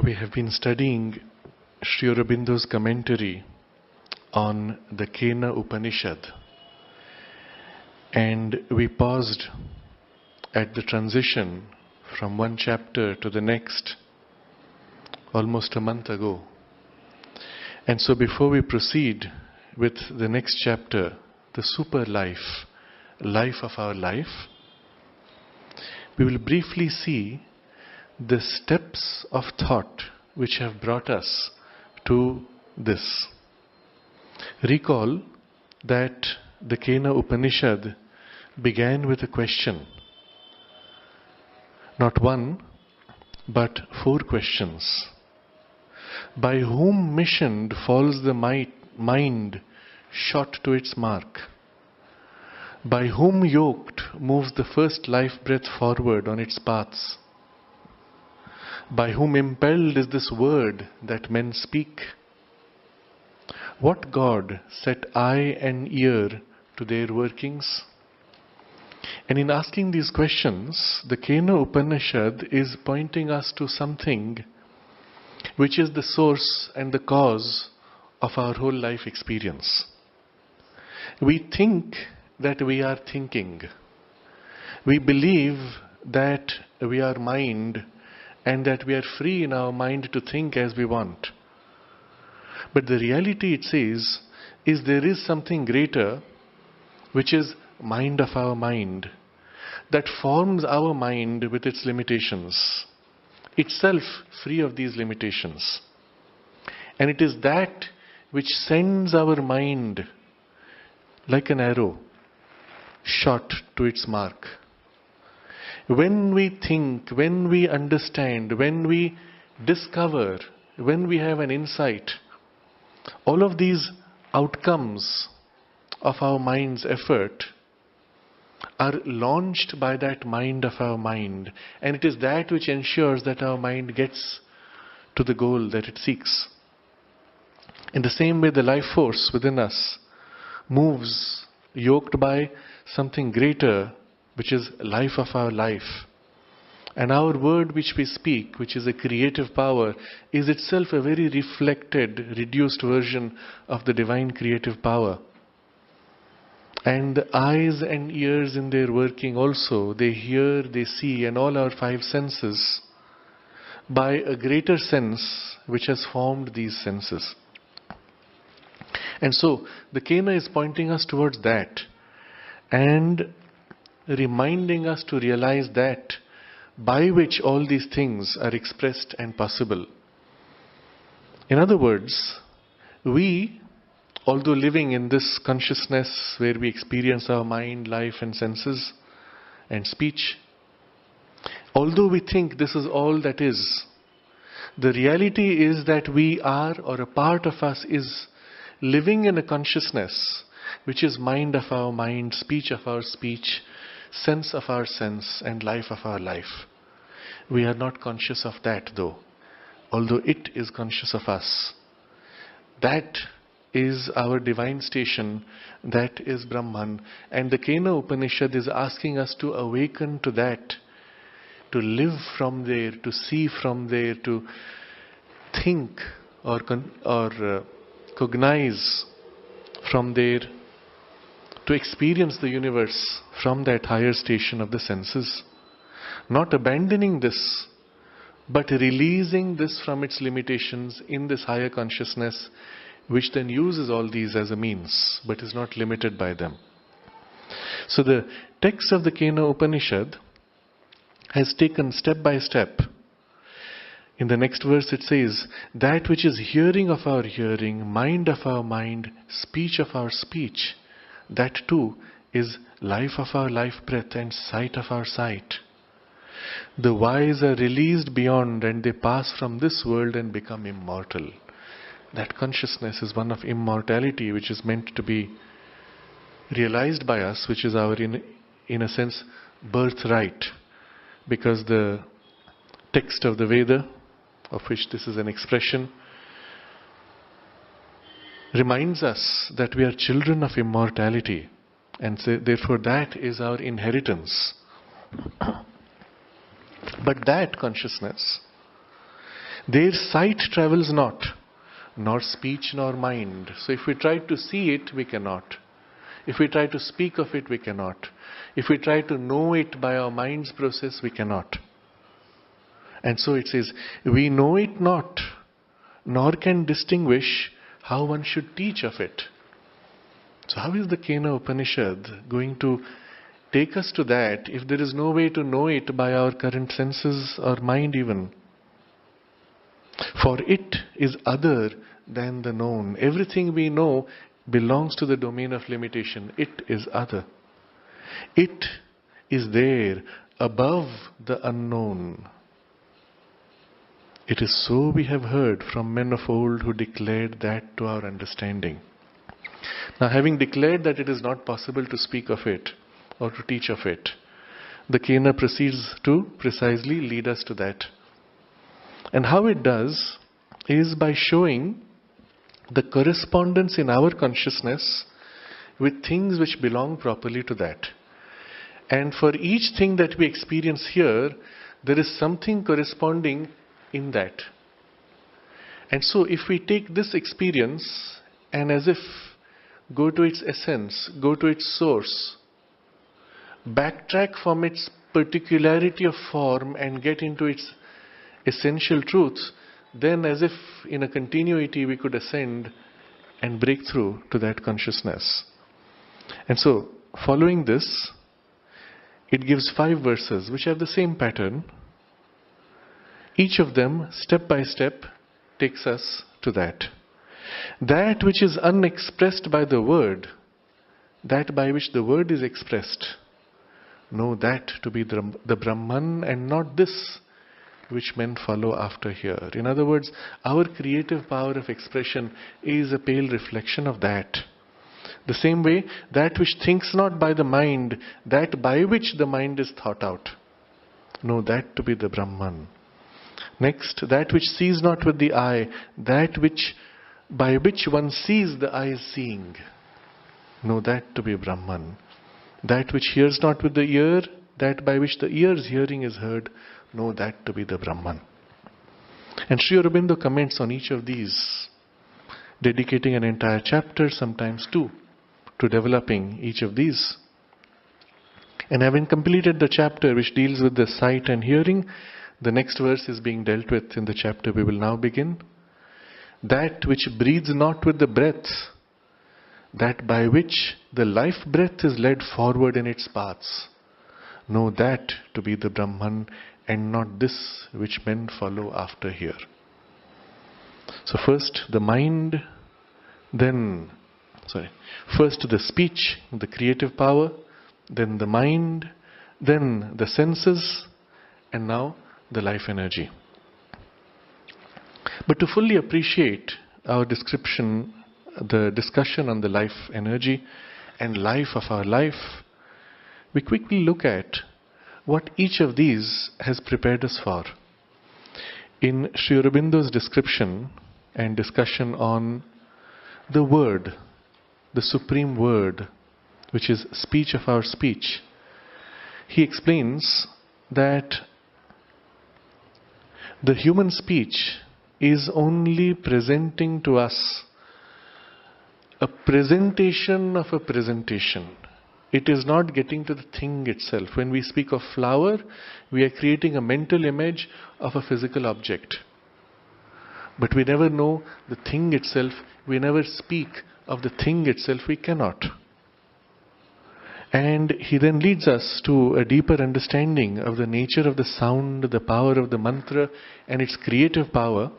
We have been studying Sri Aurobindo's commentary on the Kena Upanishad, and we paused at the transition from one chapter to the next almost a month ago. And so before we proceed with the next chapter, the super life, life of our life, we will briefly see the steps of thought which have brought us to this. Recall that the Kena Upanishad began with a question. Not one, but 4 questions. By whom missioned falls the mind shot to its mark? By whom yoked moves the first life breath forward on its paths? By whom impelled is this word that men speak? What God set eye and ear to their workings? And in asking these questions, the Kena Upanishad is pointing us to something which is the source and the cause of our whole life experience. We think that we are thinking. We believe that we are mind and that we are free in our mind to think as we want. But the reality, it says, is there is something greater, which is mind of our mind, that forms our mind with its limitations, itself free of these limitations. And it is that which sends our mind like an arrow shot to its mark. When we think, when we understand, when we discover, when we have an insight, all of these outcomes of our mind's effort are launched by that mind of our mind, and it is that which ensures that our mind gets to the goal that it seeks. In the same way, the life force within us moves yoked by something greater, which is life of our life. And our word which we speak, which is a creative power, is itself a very reflected, reduced version of the divine creative power. And the eyes and ears in their working also, they hear, they see, and all our 5 senses, by a greater sense which has formed these senses. And so, the Kena is pointing us towards that, and reminding us to realize that by which all these things are expressed and possible. In other words, we, although living in this consciousness where we experience our mind, life and senses and speech, although we think this is all that is, the reality is that we are, or a part of us is, living in a consciousness which is mind of our mind, speech of our speech, sense of our sense, and life of our life. We are not conscious of that though, although it is conscious of us. That is our divine station, that is Brahman, and the Kena Upanishad is asking us to awaken to that, to live from there, to see from there, to think or cognize from there, to experience the universe from that higher station of the senses. Not abandoning this, but releasing this from its limitations in this higher consciousness, which then uses all these as a means, but is not limited by them. So the text of the Kena Upanishad has taken step by step. In the next verse it says, that which is hearing of our hearing, mind of our mind, speech of our speech, that too is life of our life breath and sight of our sight. The wise are released beyond and they pass from this world and become immortal. That consciousness is one of immortality, which is meant to be realized by us, which is our, in a sense, birthright. Because the text of the Veda, of which this is an expression, reminds us that we are children of immortality, and so therefore that is our inheritance. But that consciousness, Their sight travels not, nor speech nor mind. So if we try to see it, we cannot. If we try to speak of it, we cannot. If we try to know it by our mind's process, we cannot. And so it says, we know it not, nor can distinguish how one should teach of it. So how is the Kena Upanishad going to take us to that if there is no way to know it by our current senses or mind even? For it is other than the known. Everything we know belongs to the domain of limitation. It is other. It is there above the unknown. It is so we have heard from men of old who declared that to our understanding. Now, having declared that it is not possible to speak of it or to teach of it, the Kena proceeds to precisely lead us to that. And how it does is by showing the correspondence in our consciousness with things which belong properly to that. And for each thing that we experience here, there is something corresponding in that. And so if we take this experience and as if go to its essence, go to its source, backtrack from its particularity of form and get into its essential truths, then as if in a continuity we could ascend and break through to that consciousness. And so, following this, it gives 5 verses which have the same pattern. Each of them, step by step, takes us to that. That which is unexpressed by the word, that by which the word is expressed, know that to be the Brahman and not this which men follow after here. In other words, our creative power of expression is a pale reflection of that. The same way, that which thinks not by the mind, that by which the mind is thought out, know that to be the Brahman. Next, that which sees not with the eye, that which by which one sees the eye is seeing, know that to be Brahman. That which hears not with the ear, that by which the ear's hearing is heard, know that to be the Brahman. And Sri Aurobindo comments on each of these, dedicating an entire chapter, sometimes 2, to developing each of these. And having completed the chapter which deals with the sight and hearing, the next verse is being dealt with in the chapter we will now begin. That which breathes not with the breath, that by which the life breath is led forward in its paths, know that to be the Brahman and not this which men follow after here. So first the mind, first the speech, the creative power, then the mind, then the senses, and now the life energy. But to fully appreciate our description, the discussion on the life energy and life of our life, we quickly look at what each of these has prepared us for. In Sri Aurobindo's description and discussion on the word, the supreme word, which is speech of our speech, he explains that the human speech is only presenting to us a presentation of a presentation. It is not getting to the thing itself. When we speak of flower, we are creating a mental image of a physical object. But we never know the thing itself. We never speak of the thing itself. We cannot. And he then leads us to a deeper understanding of the nature of the sound, the power of the mantra and its creative power,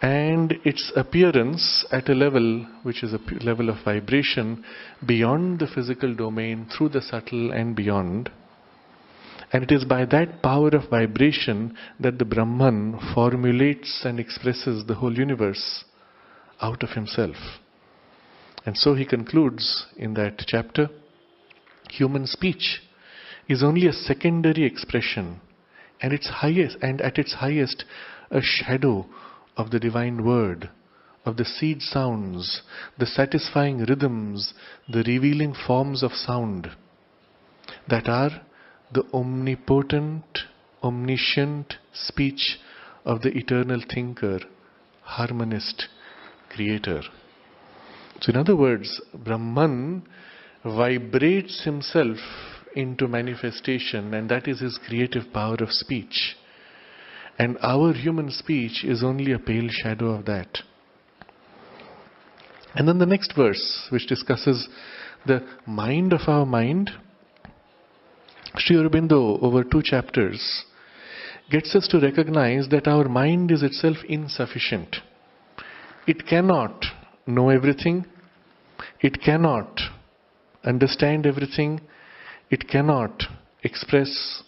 and its appearance at a level which is a level of vibration beyond the physical domain, through the subtle and beyond. And it is by that power of vibration that the Brahman formulates and expresses the whole universe out of himself. And so he concludes in that chapter, human speech is only a secondary expression, and at its highest a shadow of the divine word, of the seed sounds, the satisfying rhythms, the revealing forms of sound that are the omnipotent, omniscient speech of the eternal thinker, harmonist, creator. So in other words, Brahman vibrates himself into manifestation, and that is his creative power of speech. And our human speech is only a pale shadow of that. And then the next verse, which discusses the mind of our mind, Sri Aurobindo, over 2 chapters, gets us to recognize that our mind is itself insufficient. It cannot know everything. It cannot understand everything. It cannot experience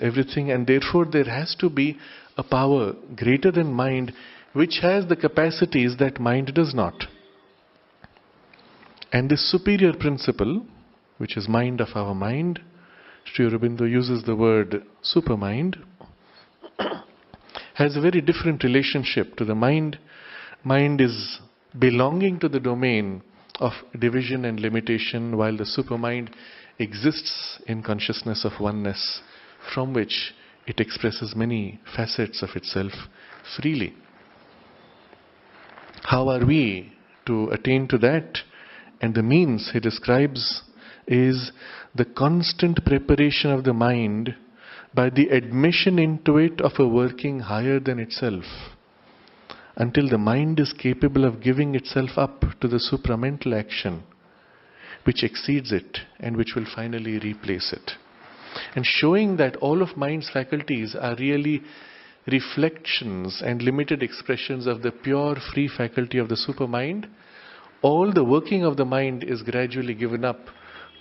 everything, and therefore there has to be a power greater than mind which has the capacities that mind does not. And this superior principle, which is mind of our mind, Sri Aurobindo uses the word supermind, has a very different relationship to the mind. Mind is belonging to the domain of division and limitation, while the supermind exists in consciousness of oneness, from which it expresses many facets of itself freely. How are we to attain to that? And the means he describes is the constant preparation of the mind by the admission into it of a working higher than itself, until the mind is capable of giving itself up to the supramental action which exceeds it and which will finally replace it. And showing that all of mind's faculties are really reflections and limited expressions of the pure free faculty of the supermind, all the working of the mind is gradually given up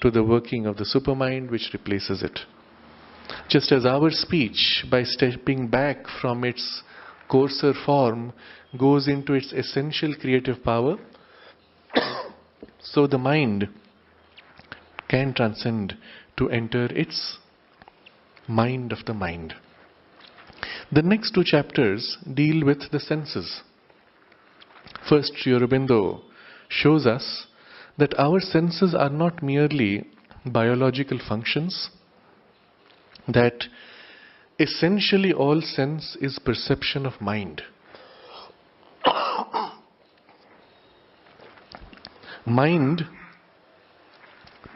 to the working of the supermind which replaces it. Just as our speech, by stepping back from its coarser form, goes into its essential creative power, so the mind can transcend to enter its mind of the mind. The next 2 chapters deal with the senses. First, Sri Aurobindo shows us that our senses are not merely biological functions, that essentially all sense is perception of mind. Mind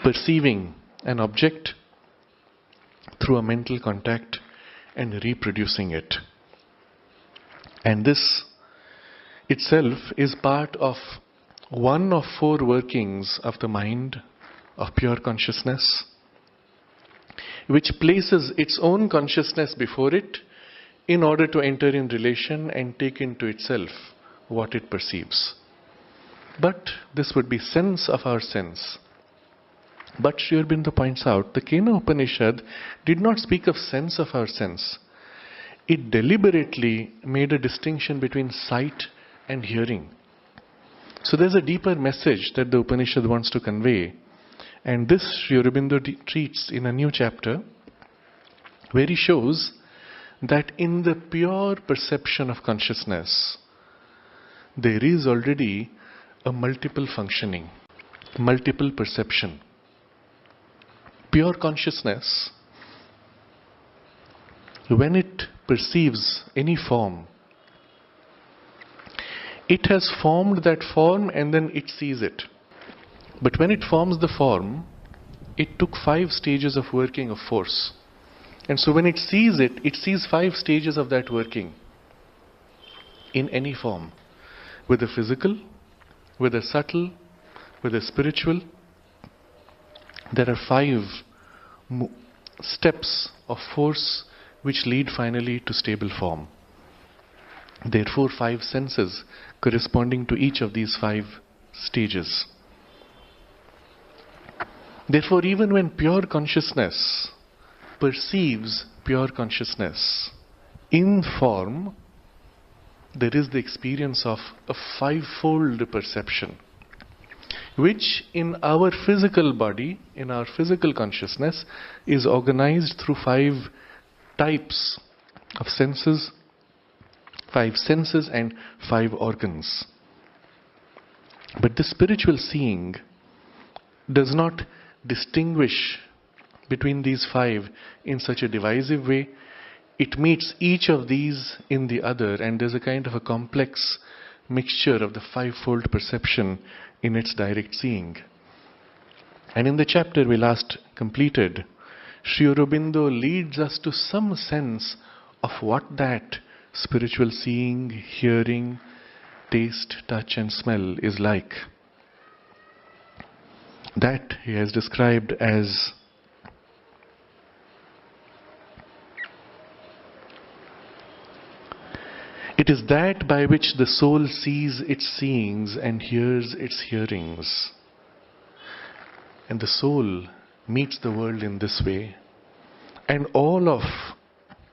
perceiving an object through a mental contact and reproducing it. And this itself is part of one of 4 workings of the mind of pure consciousness, which places its own consciousness before it in order to enter in relation and take into itself what it perceives. But this would be sense of our sense. But Sri Aurobindo points out, the Kena Upanishad did not speak of sense of our sense. It deliberately made a distinction between sight and hearing. So there's a deeper message that the Upanishad wants to convey. And this Sri Aurobindo treats in a new chapter, where he shows that in the pure perception of consciousness, there is already a multiple functioning, multiple perception. Pure consciousness, when it perceives any form, it has formed that form and then it sees it. But when it forms the form, it took 5 stages of working of force. And so when it sees it, it sees 5 stages of that working in any form. With the physical, with the subtle, with the spiritual. There are 5 steps of force which lead finally to stable form. Therefore, 5 senses corresponding to each of these 5 stages. Therefore, even when pure consciousness perceives pure consciousness in form, there is the experience of a 5-fold perception, which in our physical body, in our physical consciousness, is organized through 5 types of senses, 5 senses and 5 organs. But the spiritual seeing does not distinguish between these 5 in such a divisive way. it meets each of these in the other, and there's a kind of a complex mixture of the fivefold perception in its direct seeing. And in the chapter we last completed, Sri Aurobindo leads us to some sense of what that spiritual seeing, hearing, taste, touch and smell is like. That he has described as it is that by which the soul sees its seeings and hears its hearings. And the soul meets the world in this way. And all of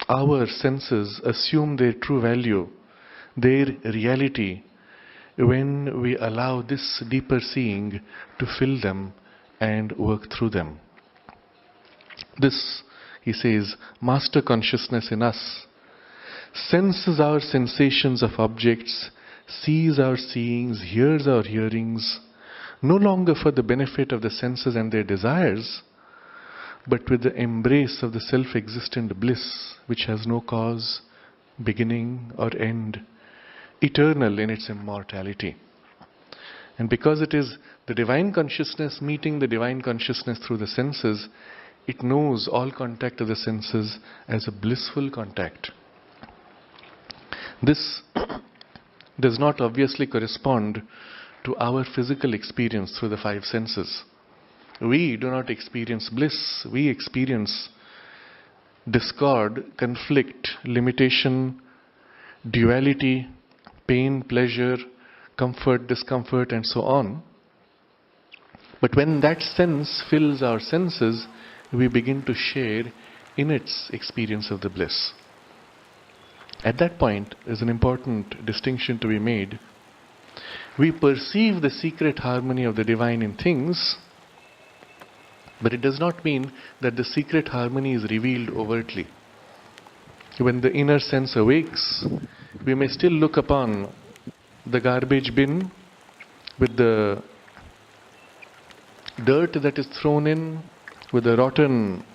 our senses assume their true value, their reality, when we allow this deeper seeing to fill them and work through them. This, he says, master consciousness in us senses our sensations of objects, sees our seeings, hears our hearings, no longer for the benefit of the senses and their desires, but with the embrace of the self-existent bliss which has no cause, beginning or end, eternal in its immortality. And because it is the divine consciousness meeting the divine consciousness through the senses, it knows all contact of the senses as a blissful contact. This does not obviously correspond to our physical experience through the five senses. We do not experience bliss, we experience discord, conflict, limitation, duality, pain, pleasure, comfort, discomfort, and so on. But when that sense fills our senses, we begin to share in its experience of the bliss. At that point, there's an important distinction to be made. We perceive the secret harmony of the divine in things, but it does not mean that the secret harmony is revealed overtly. When the inner sense awakes, we may still look upon the garbage bin with the dirt that is thrown in, with the rotten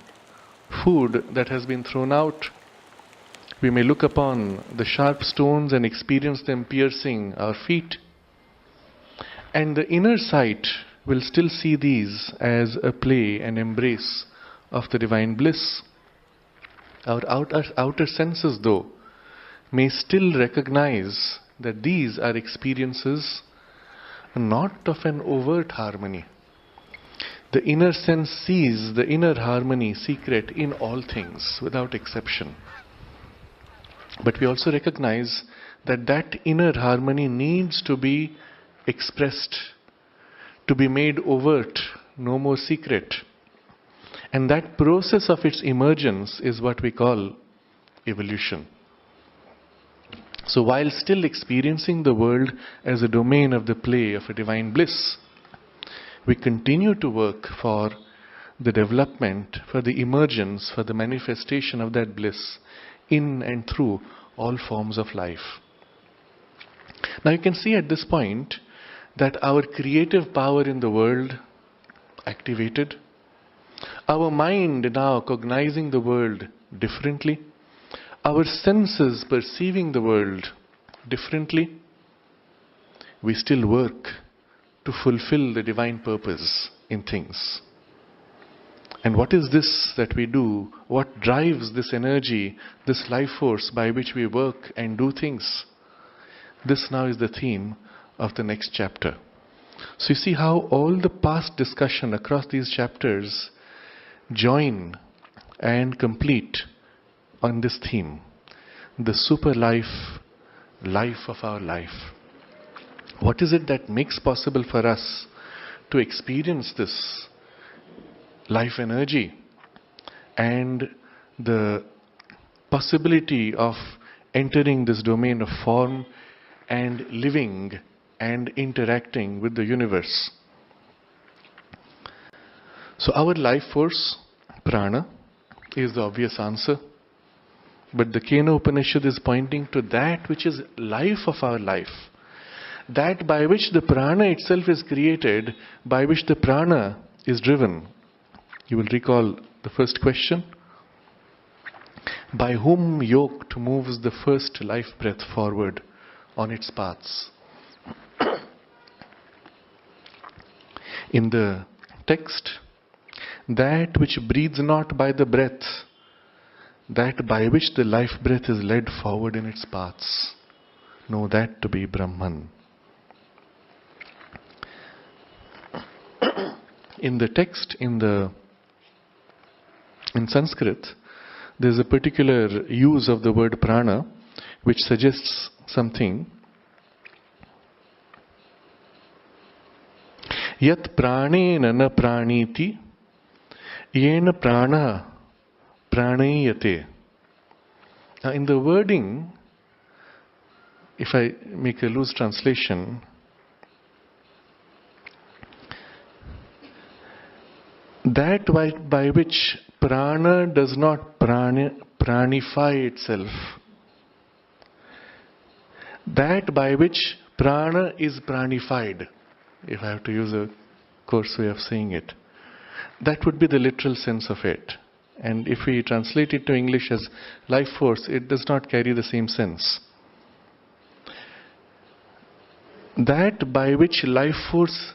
food that has been thrown out. We may look upon the sharp stones and experience them piercing our feet. And the inner sight will still see these as a play and embrace of the divine bliss. Our outer senses, though, may still recognize that these are experiences not of an overt harmony. The inner sense sees the inner harmony secret in all things, without exception. But we also recognize that that inner harmony needs to be expressed, to be made overt, no more secret. And that process of its emergence is what we call evolution. So while still experiencing the world as a domain of the play of a divine bliss, we continue to work for the development, for the emergence, for the manifestation of that bliss in and through all forms of life. Now you can see at this point that our creative power in the world activated, our mind now cognizing the world differently, our senses perceiving the world differently, we still work to fulfill the divine purpose in things. And what is this that we do? What drives this energy, this life force by which we work and do things? This now is the theme of the next chapter. So you see how all the past discussion across these chapters join and complete on this theme, the super life, life of our life. What is it that makes possible for us to experience this life energy and the possibility of entering this domain of form and living and interacting with the universe? So our life force, prana, is the obvious answer. But the Kena Upanishad is pointing to that which is life of our life. That by which the prana itself is created, by which the prana is driven. You will recall the first question. by whom yoked moves the first life breath forward on its paths. In the text, that which breathes not by the breath, that by which the life breath is led forward in its paths, know that to be Brahman. In the text, in Sanskrit, there is a particular use of the word prana which suggests something. Yat pranena na praniti yena prana pranayate. Now in the wording, if I make a loose translation, that by which prana does not pranify itself, that by which prana is pranified, if I have to use a coarse way of saying it, that would be the literal sense of it. And if we translate it to English as life force, it does not carry the same sense. That by which life force,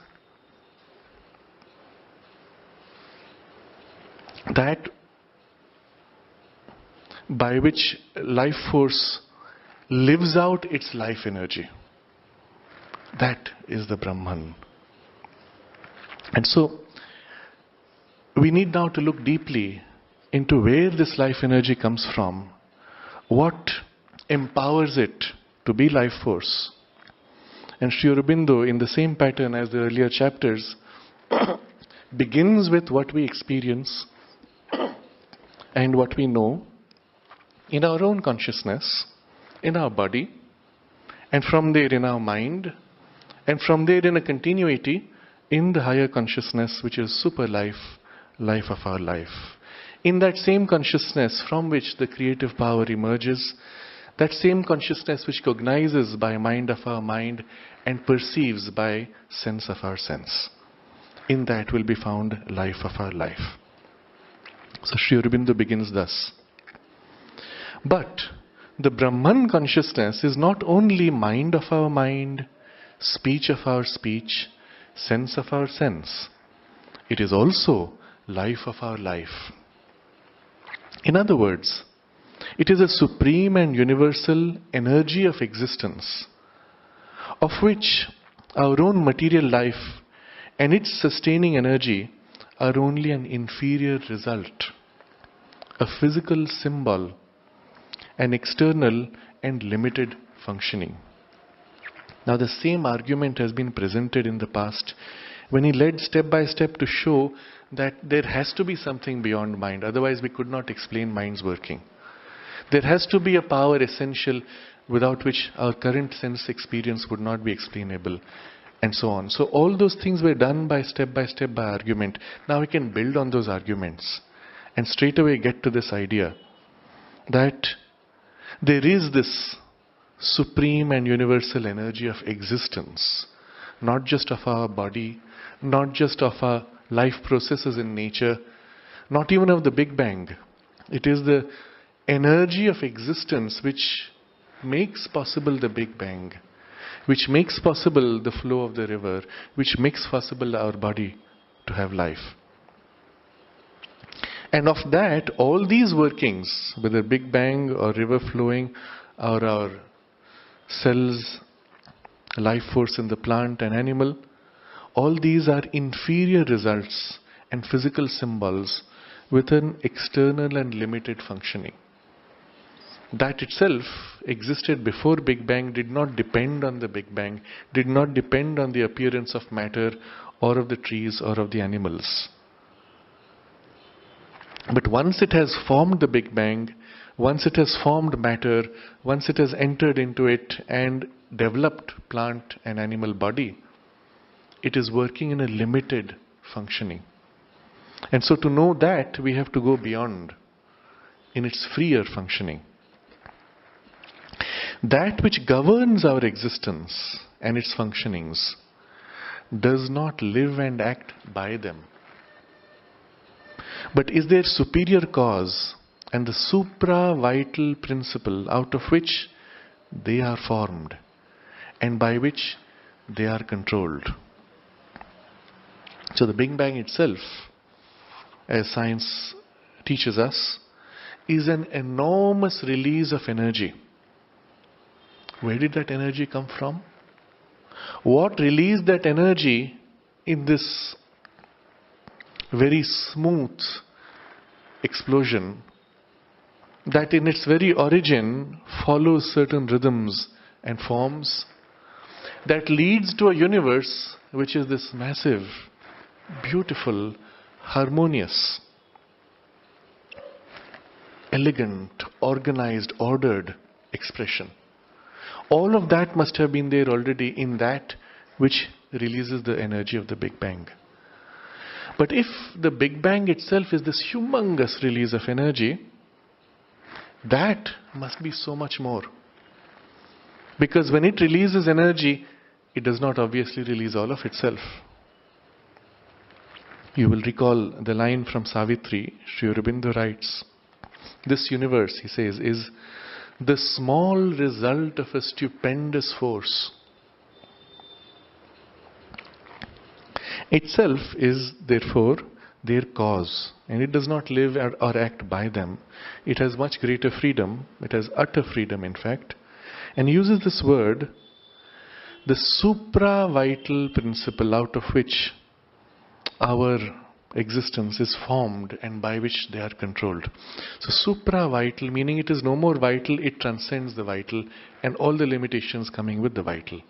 that by which life force lives out its life energy, that is the Brahman. And so we need now to look deeply into where this life energy comes from, what empowers it to be life force. And Sri Aurobindo, in the same pattern as the earlier chapters, begins with what we experience and what we know in our own consciousness, in our body, and from there in our mind, and from there in a continuity in the higher consciousness which is super life, life of our life. In that same consciousness from which the creative power emerges, that same consciousness which cognizes by mind of our mind and perceives by sense of our sense. In that will be found life of our life. So Sri Aurobindo begins thus. But the Brahman consciousness is not only mind of our mind, speech of our speech, sense of our sense. It is also life of our life. In other words, it is a supreme and universal energy of existence, of which our own material life and its sustaining energy are only an inferior result, a physical symbol, an external and limited functioning. Now the same argument has been presented in the past when he led step by step to show that there has to be something beyond mind, otherwise we could not explain mind's working. There has to be a power essential without which our current sense experience would not be explainable, and so on. So all those things were done by step by argument. Now we can build on those arguments and straight away get to this idea that there is this supreme and universal energy of existence, not just of our body, not just of our life processes in nature, not even of the Big Bang. It is the energy of existence which makes possible the Big Bang, which makes possible the flow of the river, which makes possible our body to have life. And of that, all these workings, whether Big Bang or river flowing or our cells, life force in the plant and animal, all these are inferior results and physical symbols with an external and limited functioning. That itself existed before Big Bang, did not depend on the Big Bang, did not depend on the appearance of matter or of the trees or of the animals. But once it has formed the Big Bang, once it has formed matter, once it has entered into it and developed plant and animal body, it is working in a limited functioning. And so to know that, we have to go beyond in its freer functioning. That which governs our existence and its functionings does not live and act by them, but is their superior cause and the supra-vital principle out of which they are formed and by which they are controlled. So the Big Bang itself, as science teaches us, is an enormous release of energy. Where did that energy come from? What released that energy in this very smooth explosion that in its very origin follows certain rhythms and forms that leads to a universe which is this massive, beautiful, harmonious, elegant, organized, ordered expression. All of that must have been there already in that which releases the energy of the Big Bang. But if the Big Bang itself is this humongous release of energy, that must be so much more. Because when it releases energy, it does not obviously release all of itself. You will recall the line from Savitri. Sri Aurobindo writes, "This universe," he says, "is the small result of a stupendous force. Itself is therefore their cause, and it does not live or act by them. It has much greater freedom, it has utter freedom in fact," and he uses this word, the supra-vital principle out of which our existence is formed and by which they are controlled. So supra-vital, meaning it is no more vital, it transcends the vital and all the limitations coming with the vital.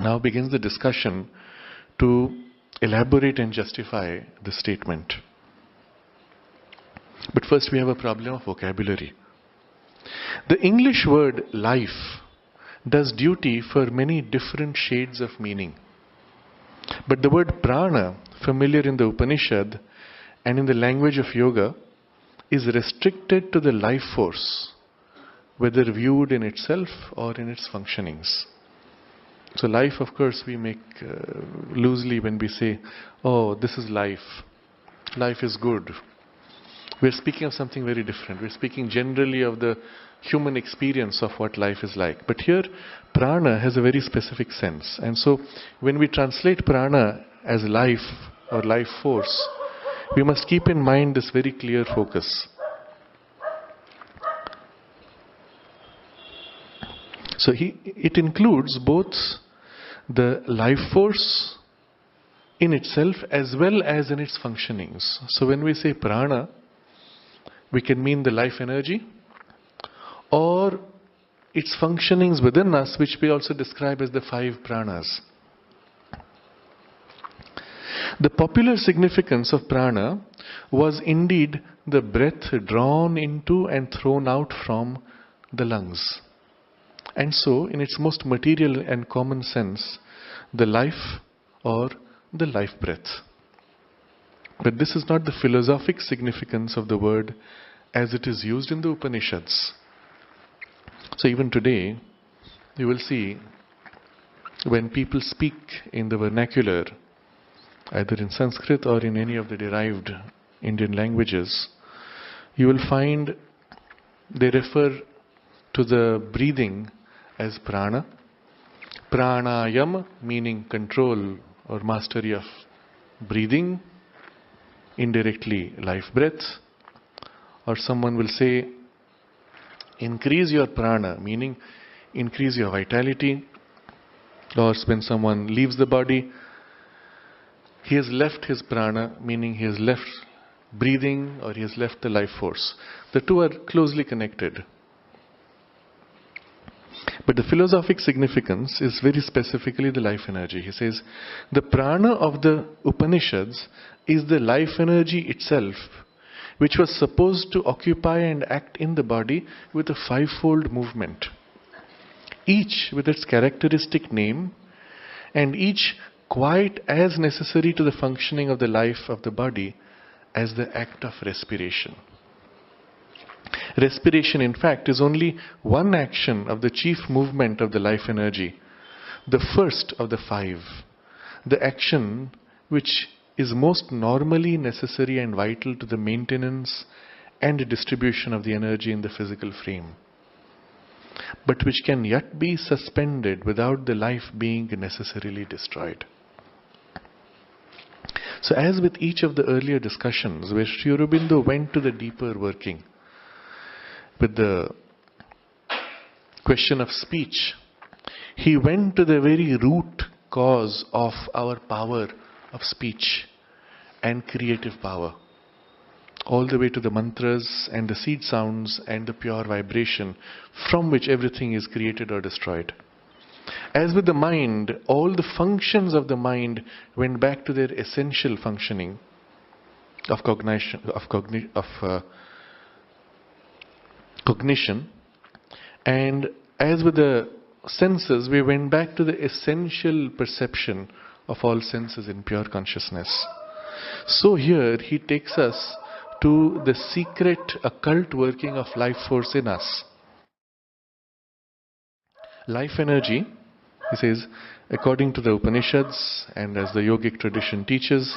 Now begins the discussion to elaborate and justify the statement. But first we have a problem of vocabulary. The English word life does duty for many different shades of meaning. But the word prana, familiar in the Upanishad and in the language of yoga, is restricted to the life force, whether viewed in itself or in its functionings. So life, of course, we make loosely when we say, oh, this is life. Life is good. We're speaking of something very different. We're speaking generally of the human experience of what life is like. But here, prana has a very specific sense. And so, when we translate prana as life or life force, we must keep in mind this very clear focus. So, it includes both the life force in itself as well as in its functionings. So, when we say prana, we can mean the life energy or its functionings within us, which we also describe as the 5 pranas. The popular significance of prana was indeed the breath drawn into and thrown out from the lungs. And so, in its most material and common sense, the life or the life breath. But this is not the philosophic significance of the word as it is used in the Upanishads. So even today, you will see when people speak in the vernacular, either in Sanskrit or in any of the derived Indian languages, you will find they refer to the breathing as prana. Pranayam meaning control or mastery of breathing, indirectly life breath. Or someone will say, increase your prana, meaning increase your vitality. Or when someone leaves the body, he has left his prana, meaning he has left breathing or he has left the life force. The two are closely connected. But the philosophic significance is very specifically the life energy. He says, the prana of the Upanishads is the life energy itself, which was supposed to occupy and act in the body with a 5-fold movement, each with its characteristic name, and each quite as necessary to the functioning of the life of the body as the act of respiration. Respiration, in fact, is only one action of the chief movement of the life energy, the first of the 5, the action which is most normally necessary and vital to the maintenance and distribution of the energy in the physical frame, but which can yet be suspended without the life being necessarily destroyed. So as with each of the earlier discussions where Sri Aurobindo went to the deeper working with the question of speech, he went to the very root cause of our power of speech and creative power, all the way to the mantras and the seed sounds and the pure vibration from which everything is created or destroyed. As with the mind, all the functions of the mind went back to their essential functioning of cognition, and as with the senses, we went back to the essential perception of all senses in pure consciousness. So here he takes us to the secret occult working of life force in us. Life energy, he says, according to the Upanishads and as the yogic tradition teaches,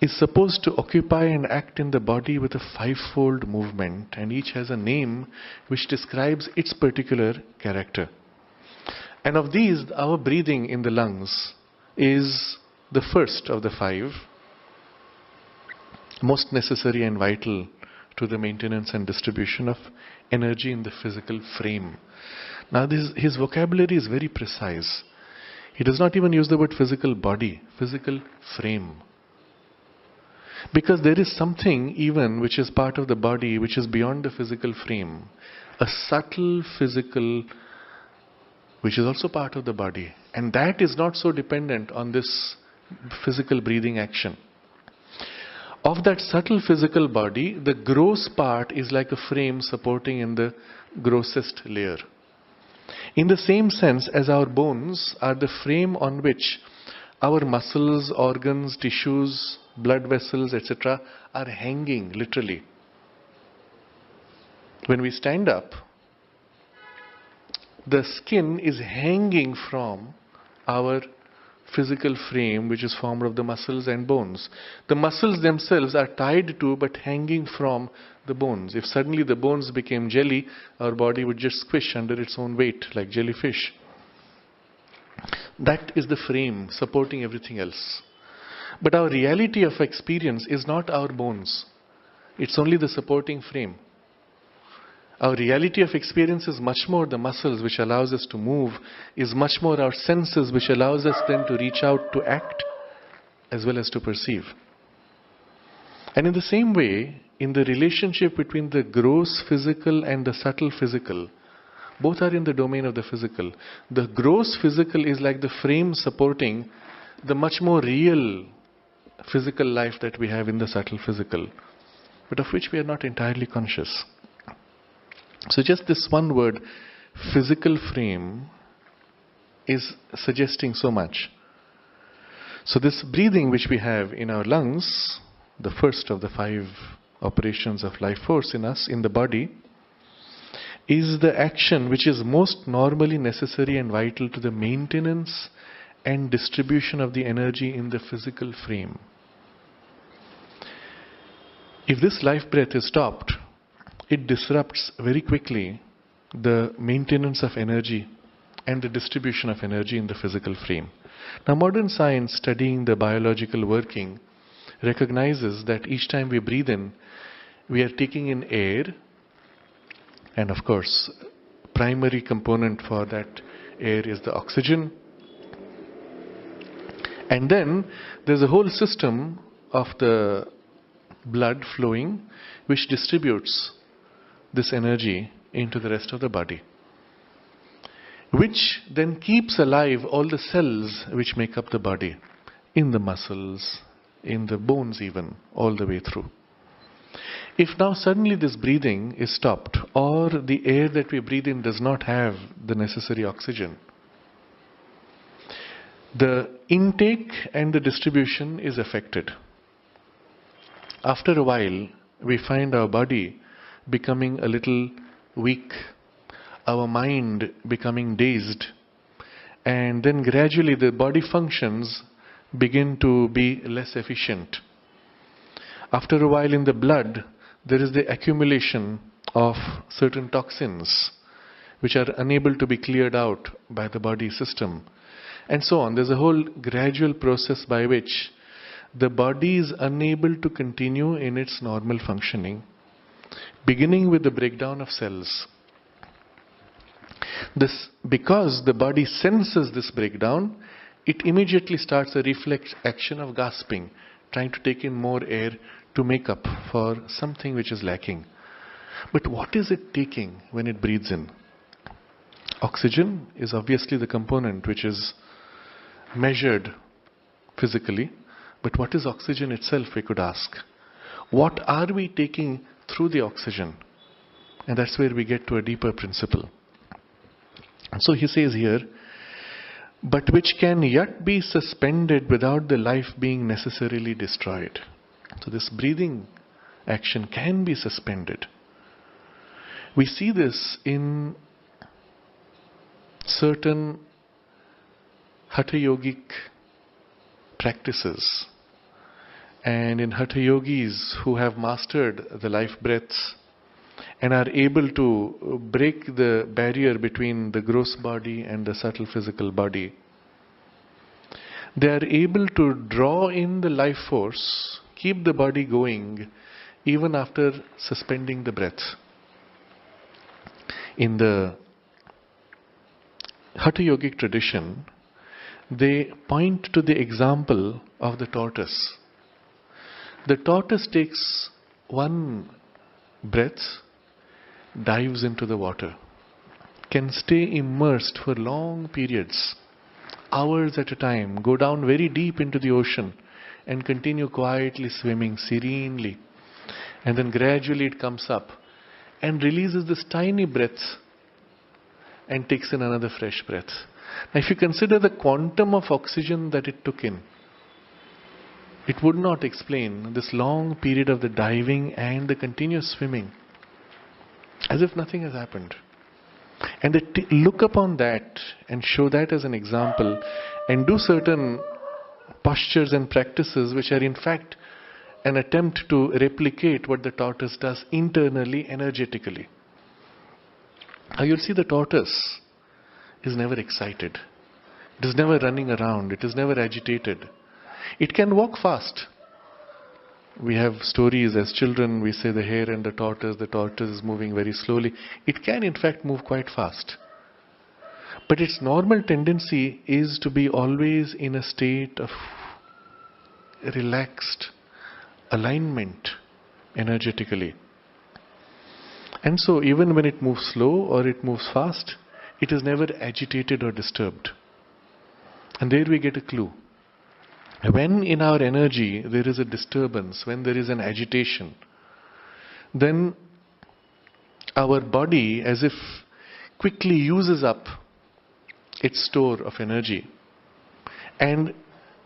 is supposed to occupy and act in the body with a fivefold movement, and each has a name which describes its particular character. And of these, our breathing in the lungs is the first of the five, most necessary and vital to the maintenance and distribution of energy in the physical frame. Now his vocabulary is very precise. He does not even use the word physical body, physical frame. Because there is something even which is part of the body which is beyond the physical frame. A subtle physical which is also part of the body. And that is not so dependent on this physical breathing action. Of that subtle physical body, the gross part is like a frame supporting in the grossest layer. In the same sense as our bones are the frame on which our muscles, organs, tissues, blood vessels, etc. are hanging literally. When we stand up, the skin is hanging from our physical frame, which is formed of the muscles and bones. The muscles themselves are tied to but hanging from the bones. If suddenly the bones became jelly, our body would just squish under its own weight like jellyfish. That is the frame supporting everything else. But our reality of experience is not our bones. It's only the supporting frame. Our reality of experience is much more the muscles which allows us to move, is much more our senses which allows us then to reach out to act as well as to perceive. And in the same way, in the relationship between the gross physical and the subtle physical, both are in the domain of the physical. The gross physical is like the frame supporting the much more real physical life that we have in the subtle physical, but of which we are not entirely conscious. So just this one word, physical frame, is suggesting so much. So this breathing which we have in our lungs, the first of the five operations of life force in us, in the body, is the action which is most normally necessary and vital to the maintenance and distribution of the energy in the physical frame. If this life breath is stopped, it disrupts very quickly the maintenance of energy and the distribution of energy in the physical frame. Now, modern science studying the biological working recognizes that each time we breathe in, we are taking in air, and of course, primary component for that air is the oxygen. And then there's a whole system of the blood flowing which distributes this energy into the rest of the body, which then keeps alive all the cells which make up the body, in the muscles, in the bones even, all the way through. If now suddenly this breathing is stopped, or the air that we breathe in does not have the necessary oxygen, the intake and the distribution is affected. After a while, we find our body becoming a little weak, our mind becoming dazed, and then gradually the body functions begin to be less efficient. After a while in the blood, there is the accumulation of certain toxins which are unable to be cleared out by the body system, and so on. There's a whole gradual process by which the body is unable to continue in its normal functioning, beginning with the breakdown of cells. Because the body senses this breakdown, it immediately starts a reflex action of gasping, trying to take in more air to make up for something which is lacking. But what is it taking when it breathes in? Oxygen is obviously the component which is measured physically, but what is oxygen itself, we could ask. What are we taking through the oxygen? And that's where we get to a deeper principle. And so he says here, but which can yet be suspended without the life being necessarily destroyed. So this breathing action can be suspended. We see this in certain Hatha Yogic practices, and in Hatha Yogis who have mastered the life breaths and are able to break the barrier between the gross body and the subtle physical body. They are able to draw in the life force, keep the body going even after suspending the breath. In the Hatha Yogic tradition, they point to the example of the tortoise. The tortoise takes one breath, dives into the water, can stay immersed for long periods, hours at a time, go down very deep into the ocean and continue quietly swimming serenely. And then gradually it comes up and releases this tiny breath and takes in another fresh breath. Now if you consider the quantum of oxygen that it took in, it would not explain this long period of the diving and the continuous swimming, as if nothing has happened. And they look upon that and show that as an example and do certain postures and practices which are in fact an attempt to replicate what the tortoise does internally, energetically. Now you'll see the tortoise is never excited. It is never running around. It is never agitated. It can walk fast. We have stories as children, we say the hare and the tortoise is moving very slowly. It can in fact move quite fast. But its normal tendency is to be always in a state of relaxed alignment energetically. And so even when it moves slow or it moves fast, it is never agitated or disturbed. And there we get a clue. When in our energy there is a disturbance, when there is an agitation, then our body as if quickly uses up its store of energy and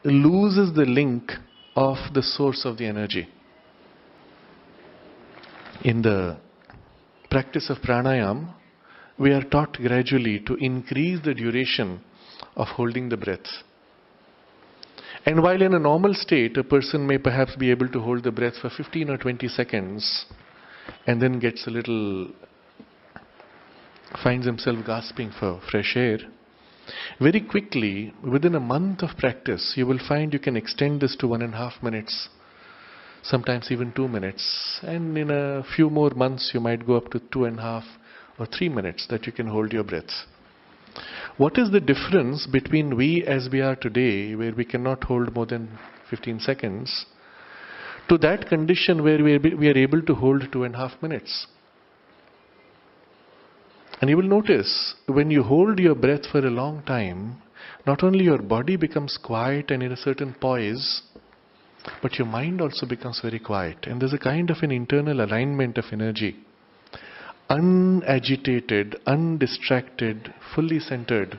loses the link of the source of the energy. In the practice of pranayama, we are taught gradually to increase the duration of holding the breath. And while in a normal state, a person may perhaps be able to hold the breath for 15 or 20 seconds and then gets a little, finds himself gasping for fresh air. Very quickly, within a month of practice, you will find you can extend this to 1.5 minutes, sometimes even 2 minutes. And in a few more months, you might go up to 2.5 or 3 minutes that you can hold your breath. What is the difference between we as we are today, where we cannot hold more than 15 seconds, to that condition where we are able to hold 2.5 minutes? And you will notice, when you hold your breath for a long time, not only your body becomes quiet and in a certain poise, but your mind also becomes very quiet. And there's a kind of an internal alignment of energy. Unagitated, undistracted, fully centered.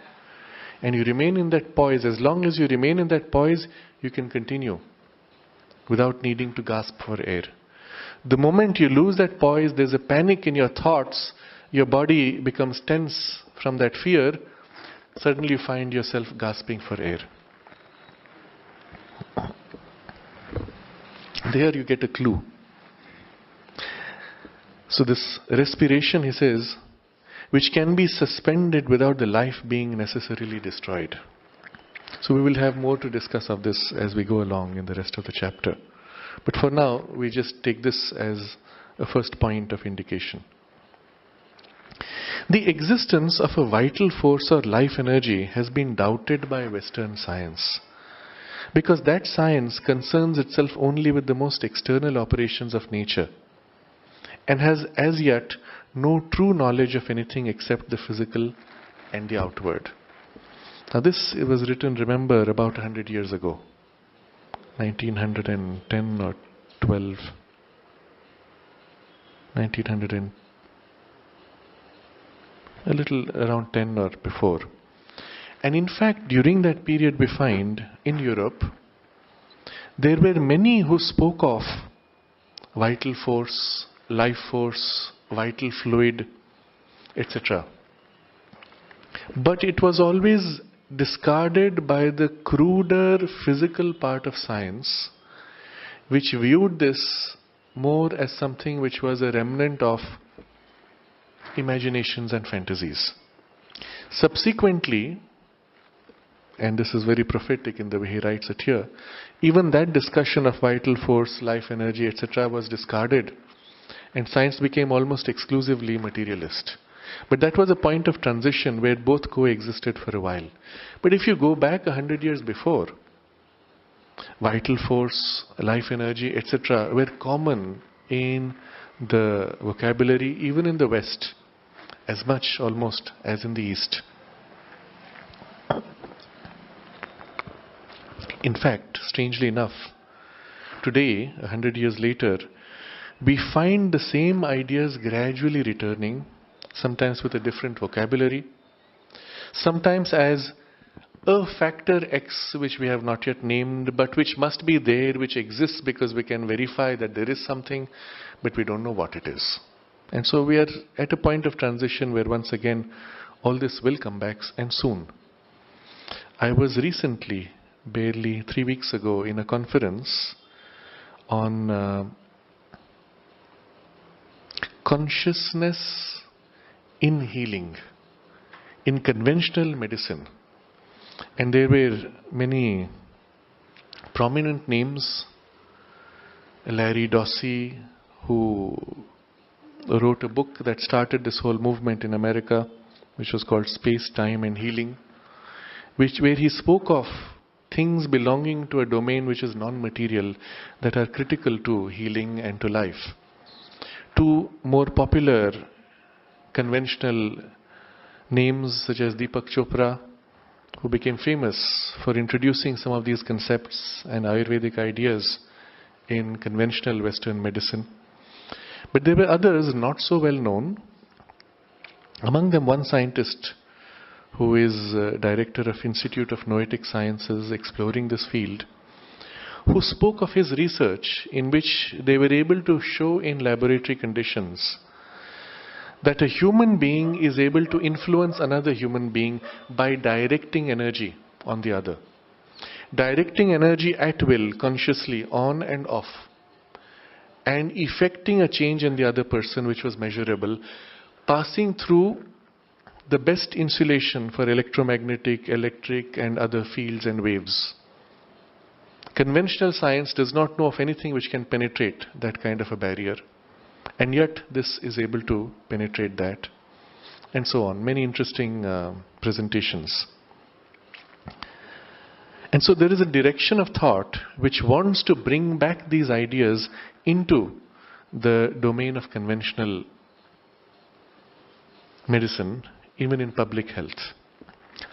And you remain in that poise. As long as you remain in that poise, you can continue without needing to gasp for air. The moment you lose that poise, there's a panic in your thoughts, your body becomes tense from that fear, suddenly you find yourself gasping for air. There you get a clue. So this respiration, he says, which can be suspended without the life being necessarily destroyed. So we will have more to discuss of this as we go along in the rest of the chapter. But for now, we just take this as a first point of indication. The existence of a vital force or life energy has been doubted by Western science, because that science concerns itself only with the most external operations of nature and has as yet no true knowledge of anything except the physical and the outward. Now this was written, remember, about 100 years ago, 1910 or 12, 1900 a little around 10 or before. And in fact, during that period we find in Europe, there were many who spoke of vital force, life force, vital fluid, etc. But it was always discarded by the cruder physical part of science, which viewed this more as something which was a remnant of imaginations and fantasies. Subsequently, and this is very prophetic in the way he writes it here, even that discussion of vital force, life energy, etc. was discarded, and science became almost exclusively materialist. But that was a point of transition where both coexisted for a while. But if you go back 100 years before, vital force, life energy, etc. were common in the vocabulary, even in the West, as much almost as in the East. In fact, strangely enough, today, 100 years later, we find the same ideas gradually returning, sometimes with a different vocabulary, sometimes as a factor X which we have not yet named, but which must be there, which exists because we can verify that there is something, but we don't know what it is. And so we are at a point of transition where once again all this will come back, and soon. I was recently, barely 3 weeks ago, in a conference on consciousness in healing, in conventional medicine. And there were many prominent names. Larry Dossey, who wrote a book that started this whole movement in America, which was called Space, Time and Healing, where he spoke of things belonging to a domain which is non-material that are critical to healing and to life. Two more popular conventional names such as Deepak Chopra, who became famous for introducing some of these concepts and Ayurvedic ideas in conventional Western medicine. But there were others not so well known. Among them, one scientist who is director of Institute of Noetic Sciences exploring this field, who spoke of his research in which they were able to show in laboratory conditions that a human being is able to influence another human being by directing energy on the other. Directing energy at will, consciously, on and off, and effecting a change in the other person which was measurable, passing through the best insulation for electromagnetic, electric and other fields and waves. Conventional science does not know of anything which can penetrate that kind of a barrier. And yet this is able to penetrate that. And so on. Many interesting presentations. And so there is a direction of thought which wants to bring back these ideas into the domain of conventional medicine, even in public health.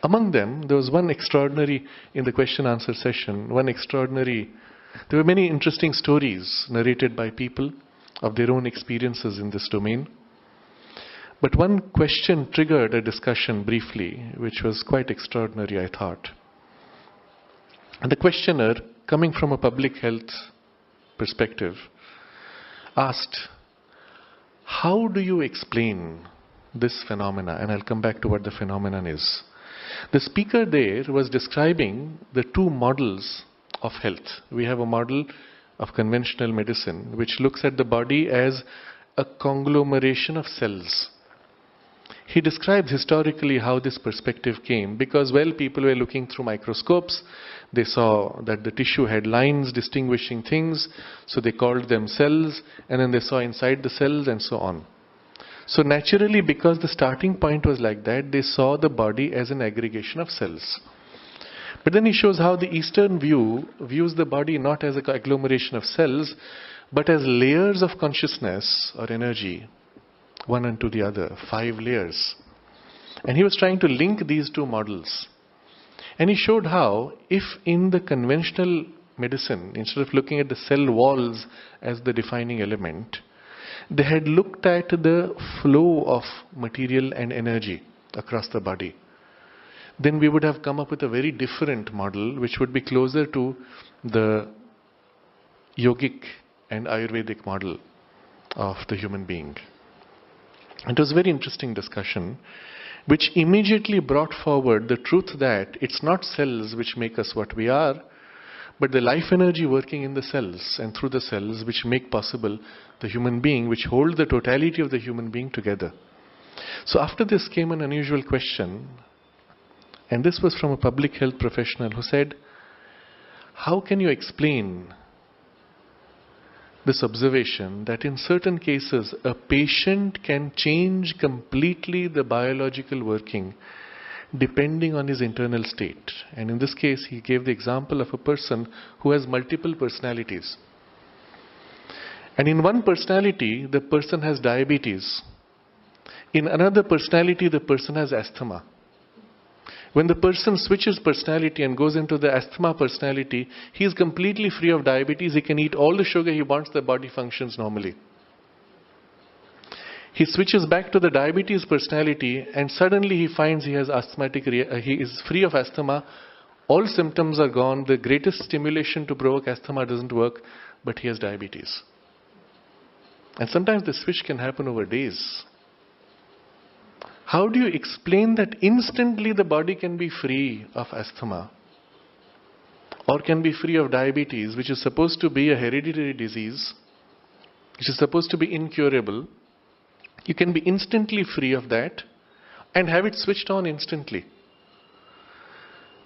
Among them, there was one extraordinary, in the question-answer session, there were many interesting stories narrated by people of their own experiences in this domain. But one question triggered a discussion briefly, which was quite extraordinary, I thought. And the questioner, coming from a public health perspective, asked, how do you explain this phenomena? And I'll come back to what the phenomenon is. The speaker there was describing the two models of health. We have a model of conventional medicine, which looks at the body as a conglomeration of cells. He describes historically how this perspective came because, well, people were looking through microscopes. They saw that the tissue had lines distinguishing things, so they called them cells, and then they saw inside the cells and so on. So naturally, because the starting point was like that, they saw the body as an aggregation of cells. But then he shows how the Eastern view views the body not as an agglomeration of cells, but as layers of consciousness or energy, one unto the other, 5 layers. And he was trying to link these two models. And he showed how, if in the conventional medicine, instead of looking at the cell walls as the defining element, they had looked at the flow of material and energy across the body, then we would have come up with a very different model which would be closer to the yogic and Ayurvedic model of the human being. It was a very interesting discussion which immediately brought forward the truth that it's not cells which make us what we are, but the life energy working in the cells and through the cells which make possible the human being, which hold the totality of the human being together. So after this came an unusual question, and this was from a public health professional who said, how can you explain this observation that in certain cases a patient can change completely the biological working depending on his internal state? And in this case he gave the example of a person who has multiple personalities. And in one personality the person has diabetes. In another personality the person has asthma. When the person switches personality and goes into the asthma personality, he is completely free of diabetes. He can eat all the sugar he wants, the body functions normally. He switches back to the diabetes personality and suddenly he finds he has he is free of asthma. All symptoms are gone. The greatest stimulation to provoke asthma doesn't work, but he has diabetes. And sometimes the switch can happen over days. How do you explain that instantly the body can be free of asthma or can be free of diabetes, which is supposed to be a hereditary disease, which is supposed to be incurable? You can be instantly free of that and have it switched on instantly.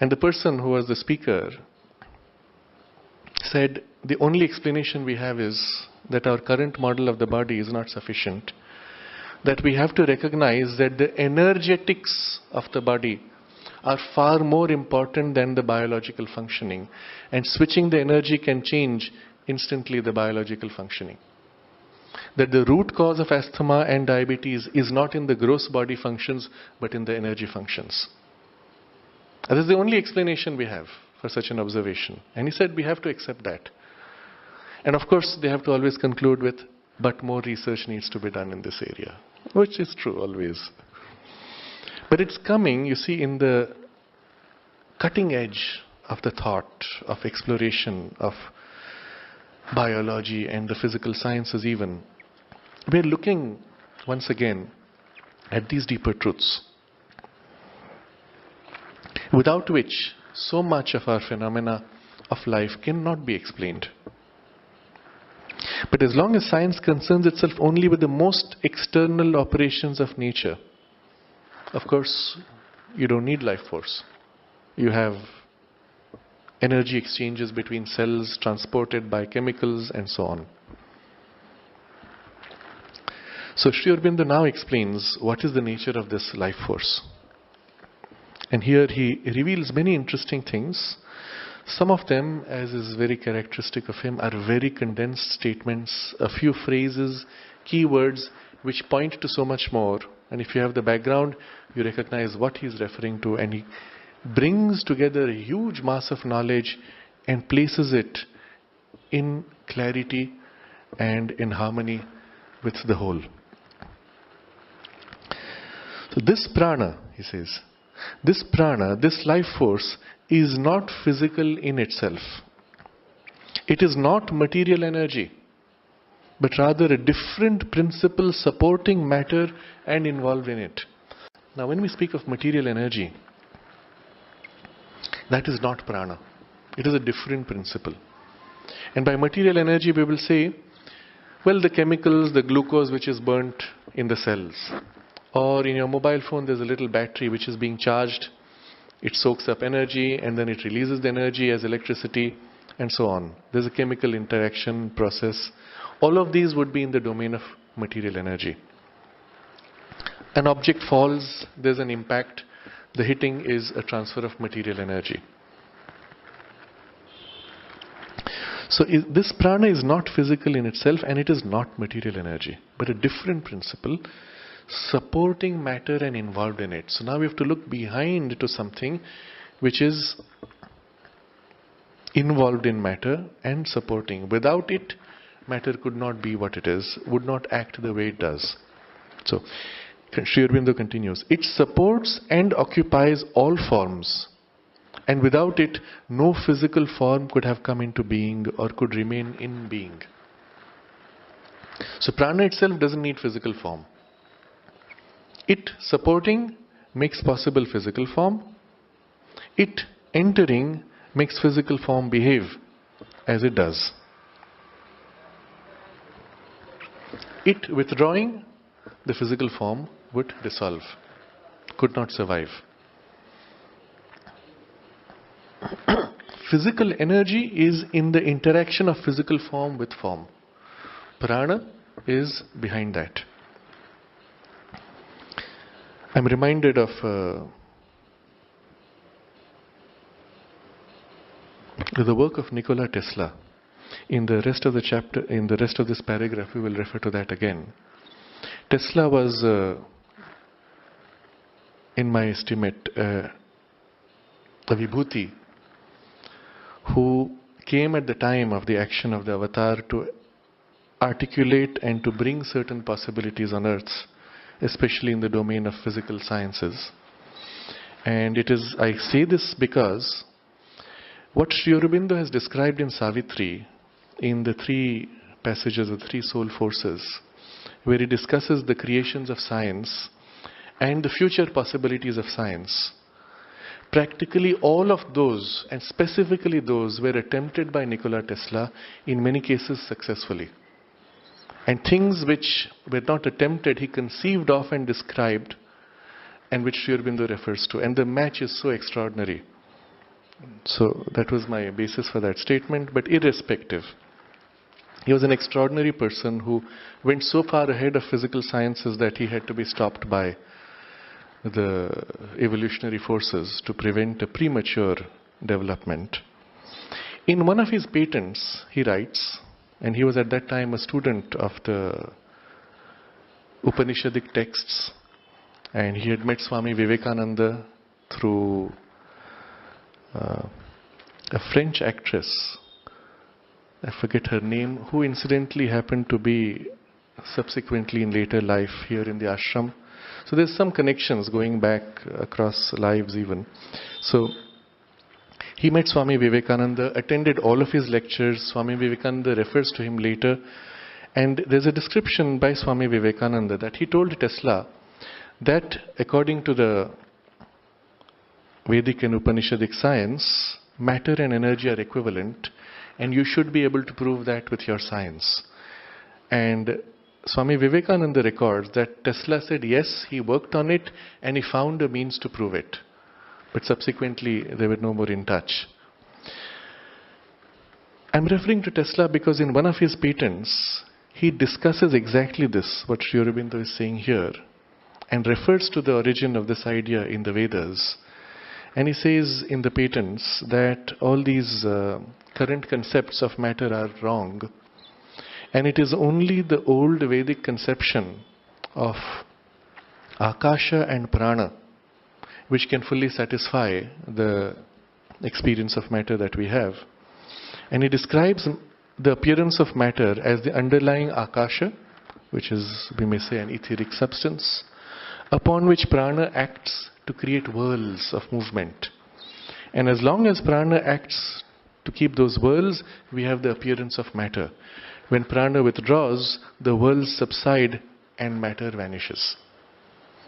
And the person who was the speaker said, the only explanation we have is that our current model of the body is not sufficient. That we have to recognize that the energetics of the body are far more important than the biological functioning. And switching the energy can change instantly the biological functioning. That the root cause of asthma and diabetes is not in the gross body functions, but in the energy functions. That is the only explanation we have for such an observation. And he said we have to accept that. And of course they have to always conclude with, but more research needs to be done in this area. Which is true always. But it's coming, you see, in the cutting edge of the thought, of exploration, of biology and the physical sciences even. We're looking once again at these deeper truths, without which so much of our phenomena of life cannot be explained. But as long as science concerns itself only with the most external operations of nature, of course, you don't need life force. You have energy exchanges between cells transported by chemicals and so on. So Sri Aurobindo now explains what is the nature of this life force. And here he reveals many interesting things. Some of them, as is very characteristic of him, are very condensed statements, a few phrases, keywords, which point to so much more. And if you have the background, you recognize what he is referring to. And he brings together a huge mass of knowledge and places it in clarity and in harmony with the whole. So this prana, he says, this prana, this life force, is not physical in itself. It is not material energy, but rather a different principle supporting matter and involved in it. Now when we speak of material energy, that is not prana. It is a different principle. And by material energy we will say, well, the chemicals, the glucose which is burnt in the cells. Or in your mobile phone there's a little battery which is being charged. It soaks up energy and then it releases the energy as electricity and so on. There's a chemical interaction process. All of these would be in the domain of material energy. An object falls, there's an impact. The hitting is a transfer of material energy. So this prana is not physical in itself and it is not material energy, but a different principle supporting matter and involved in it. So now we have to look behind to something which is involved in matter and supporting. Without it, matter could not be what it is, would not act the way it does. So Sri Aurobindo continues, it supports and occupies all forms, and without it no physical form could have come into being or could remain in being. So prana itself doesn't need physical form. It supporting makes possible physical form. It entering makes physical form behave as it does. It withdrawing, the physical form would dissolve, could not survive. Physical energy is in the interaction of physical form with form. Prana is behind that. I'm reminded of the work of Nikola Tesla. In the rest of the chapter, in the rest of this paragraph, we will refer to that again. Tesla was, in my estimate, a vibhuti who came at the time of the action of the avatar to articulate and to bring certain possibilities on earth, especially in the domain of physical sciences. And it is, I say this because what Sri Aurobindo has described in Savitri, in the three passages of three soul forces, where he discusses the creations of science and the future possibilities of science, practically all of those, and specifically those, were attempted by Nikola Tesla, in many cases successfully. And things which were not attempted, he conceived of and described, and which Sri Aurobindo refers to. And the match is so extraordinary. So that was my basis for that statement. But irrespective, he was an extraordinary person who went so far ahead of physical sciences that he had to be stopped by the evolutionary forces to prevent a premature development. In one of his patents, he writes, and he was at that time a student of the Upanishadic texts, and he had met Swami Vivekananda through a French actress, I forget her name, who incidentally happened to be subsequently in later life here in the ashram. So there's some connections going back across lives even. So he met Swami Vivekananda, attended all of his lectures. Swami Vivekananda refers to him later. And there's a description by Swami Vivekananda that he told Tesla that according to the Vedic and Upanishadic science, matter and energy are equivalent, and you should be able to prove that with your science. And Swami Vivekananda records that Tesla said yes, he worked on it and he found a means to prove it. But subsequently they were no more in touch. I'm referring to Tesla because in one of his patents, he discusses exactly this, what Sri Aurobindo is saying here, and refers to the origin of this idea in the Vedas. And he says in the patents that all these current concepts of matter are wrong. And it is only the old Vedic conception of Akasha and Prana which can fully satisfy the experience of matter that we have. And he describes the appearance of matter as the underlying Akasha, which is, we may say, an etheric substance, upon which Prana acts to create whirls of movement. And as long as Prana acts to keep those whirls, we have the appearance of matter. When Prana withdraws, the whirls subside and matter vanishes.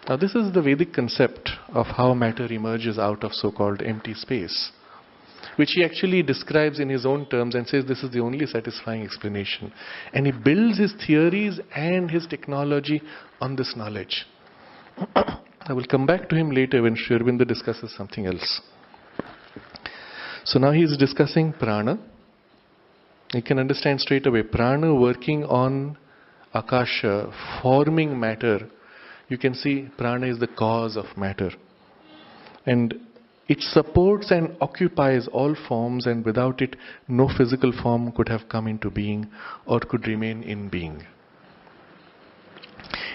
Now this is the Vedic concept of how matter emerges out of so-called empty space. which he actually describes in his own terms and says this is the only satisfying explanation. And he builds his theories and his technology on this knowledge. I will come back to him later when Sri Aurobindo discusses something else. So now he is discussing prana. You can understand straight away, prana working on akasha, forming matter. You can see prana is the cause of matter. And it supports and occupies all forms, and without it, no physical form could have come into being or could remain in being.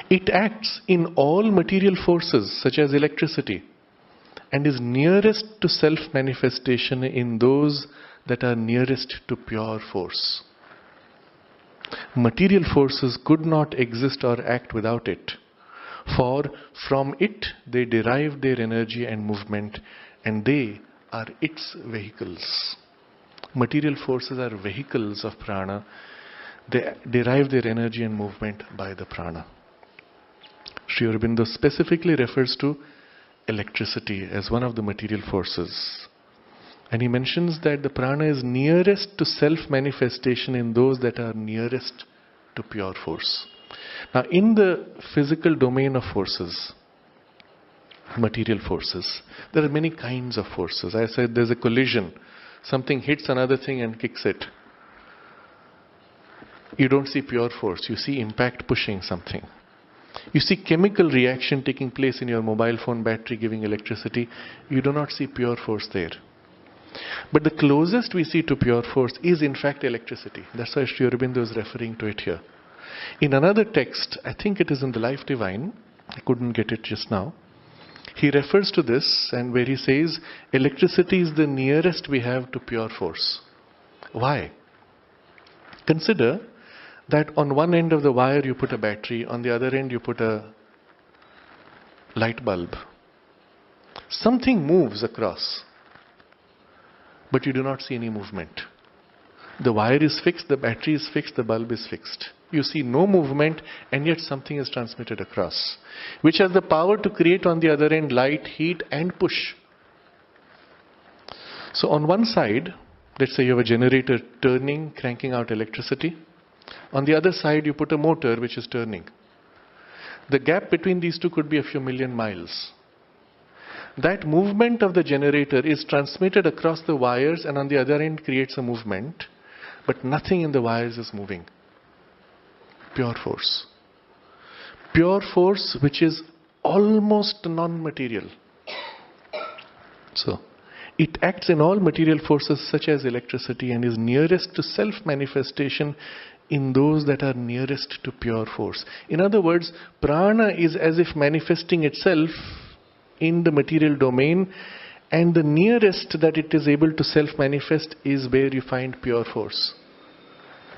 It acts in all material forces, such as electricity, and is nearest to self-manifestation in those that are nearest to pure force. Material forces could not exist or act without it, for from it they derive their energy and movement, and they are its vehicles. Material forces are vehicles of prana. They derive their energy and movement by the prana. Sri Aurobindo specifically refers to electricity as one of the material forces. And he mentions that the prana is nearest to self-manifestation in those that are nearest to pure force. Now, in the physical domain of forces, material forces, there are many kinds of forces. I said there's a collision. Something hits another thing and kicks it. You don't see pure force. You see impact pushing something. You see chemical reaction taking place in your mobile phone battery giving electricity. You do not see pure force there. But the closest we see to pure force is in fact electricity. That's why Sri Aurobindo is referring to it here. In another text, I think it is in the Life Divine, I couldn't get it just now, he refers to this, and where he says electricity is the nearest we have to pure force. Why? Consider that on one end of the wire you put a battery, on the other end you put a light bulb. Something moves across, but you do not see any movement. The wire is fixed, the battery is fixed, the bulb is fixed. You see no movement, and yet something is transmitted across, which has the power to create on the other end light, heat and push. So on one side, let's say you have a generator turning, cranking out electricity. On the other side, you put a motor which is turning. The gap between these two could be a few million miles. That movement of the generator is transmitted across the wires, and on the other end creates a movement, but nothing in the wires is moving. Pure force. Pure force which is almost non-material. So, it acts in all material forces such as electricity and is nearest to self-manifestation in those that are nearest to pure force. In other words, prana is as if manifesting itself in the material domain, and the nearest that it is able to self-manifest is where you find pure force.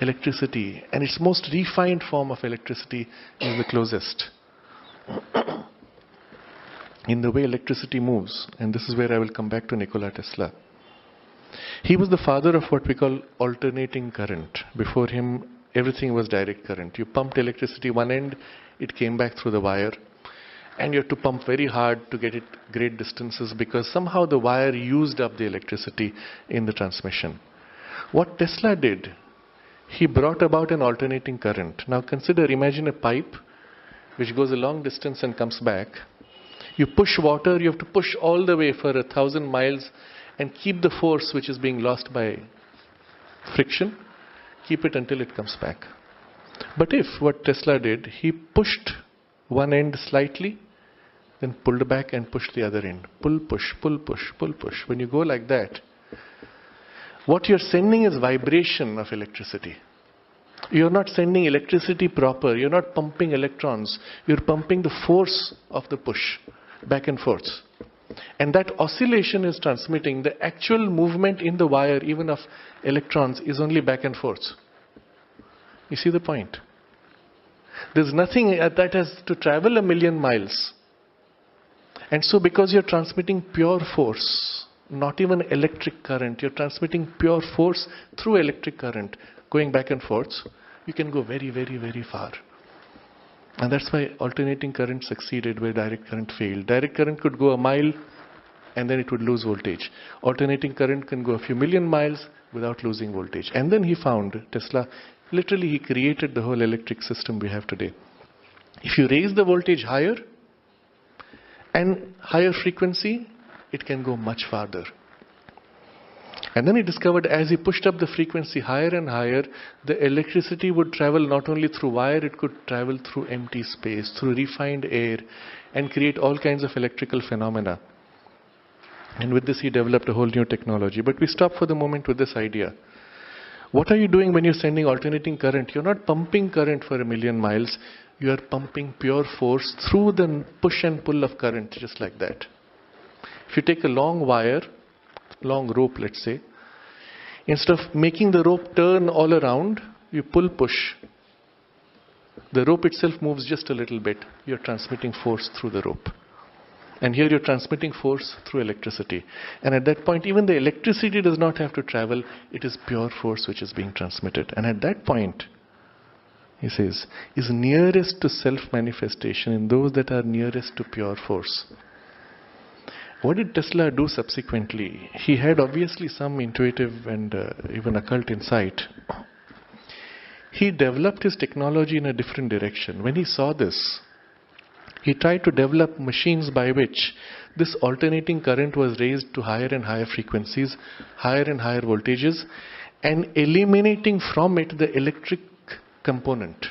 Electricity, and its most refined form of electricity is the closest. In the way electricity moves, and this is where I will come back to Nikola Tesla. He was the father of what we call alternating current. Before him, everything was direct current. You pumped electricity one end, it came back through the wire, and you had to pump very hard to get it great distances because somehow the wire used up the electricity in the transmission. What Tesla did, he brought about an alternating current. Now consider, imagine a pipe which goes a long distance and comes back. You push water, you have to push all the way for 1,000 miles and keep the force which is being lost by friction, keep it until it comes back. But if what Tesla did, he pushed one end slightly, then pulled back and pushed the other end. Pull, push, pull, push, pull, push. When you go like that, what you're sending is vibration of electricity. You're not sending electricity proper. You're not pumping electrons. You're pumping the force of the push, back and forth. And that oscillation is transmitting. The actual movement in the wire, even of electrons, is only back and forth. You see the point? There's nothing that has to travel 1,000,000 miles. And so because you're transmitting pure force, not even electric current, you're transmitting pure force through electric current, going back and forth, you can go very, very, very far. And that's why alternating current succeeded where direct current failed. Direct current could go a mile, and then it would lose voltage. Alternating current can go a few million miles without losing voltage. And then he found, Tesla, literally he created the whole electric system we have today. If you raise the voltage higher and higher frequency, it can go much farther. And then he discovered as he pushed up the frequency higher and higher, the electricity would travel not only through wire, it could travel through empty space, through refined air, and create all kinds of electrical phenomena. And with this he developed a whole new technology. But we stop for the moment with this idea. What are you doing when you're sending alternating current? You're not pumping current for a million miles. You are pumping pure force through the push and pull of current, just like that. If you take a long wire, long rope, let's say, instead of making the rope turn all around, you pull push. The rope itself moves just a little bit. You're transmitting force through the rope. And here you're transmitting force through electricity. And at that point, even the electricity does not have to travel. It is pure force which is being transmitted. And at that point, he says, is nearest to self-manifestation in those that are nearest to pure force. What did Tesla do subsequently? He had obviously some intuitive and even occult insight. He developed his technology in a different direction. When he saw this, he tried to develop machines by which this alternating current was raised to higher and higher frequencies, higher and higher voltages, and eliminating from it the electric component.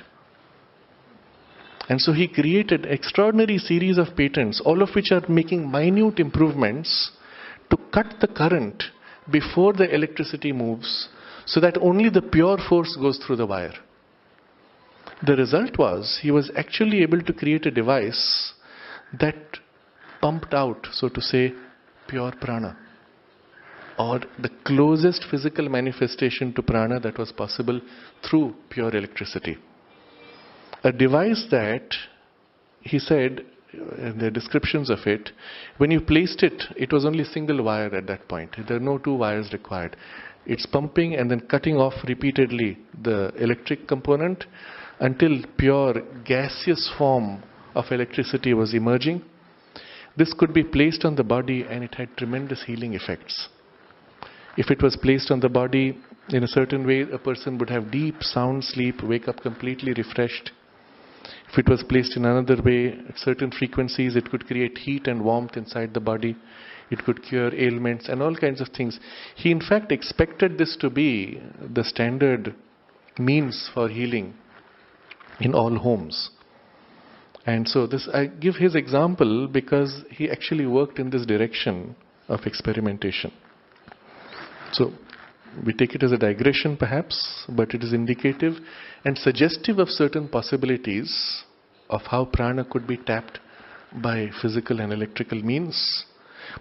And so he created an extraordinary series of patents, all of which are making minute improvements to cut the current before the electricity moves, so that only the pure force goes through the wire. The result was, he was actually able to create a device that pumped out, so to say, pure prana, or the closest physical manifestation to prana that was possible through pure electricity. A device that, he said, in the descriptions of it, when you placed it, it was only single wire at that point. There are no two wires required. It's pumping and then cutting off repeatedly the electric component until pure gaseous form of electricity was emerging. This could be placed on the body and it had tremendous healing effects. If it was placed on the body in a certain way, a person would have deep sound sleep, wake up completely refreshed. If it was placed in another way, at certain frequencies, it could create heat and warmth inside the body. It could cure ailments and all kinds of things. He in fact expected this to be the standard means for healing in all homes. And so this, I give his example because he actually worked in this direction of experimentation. So we take it as a digression perhaps, but it is indicative and suggestive of certain possibilities of how prana could be tapped by physical and electrical means.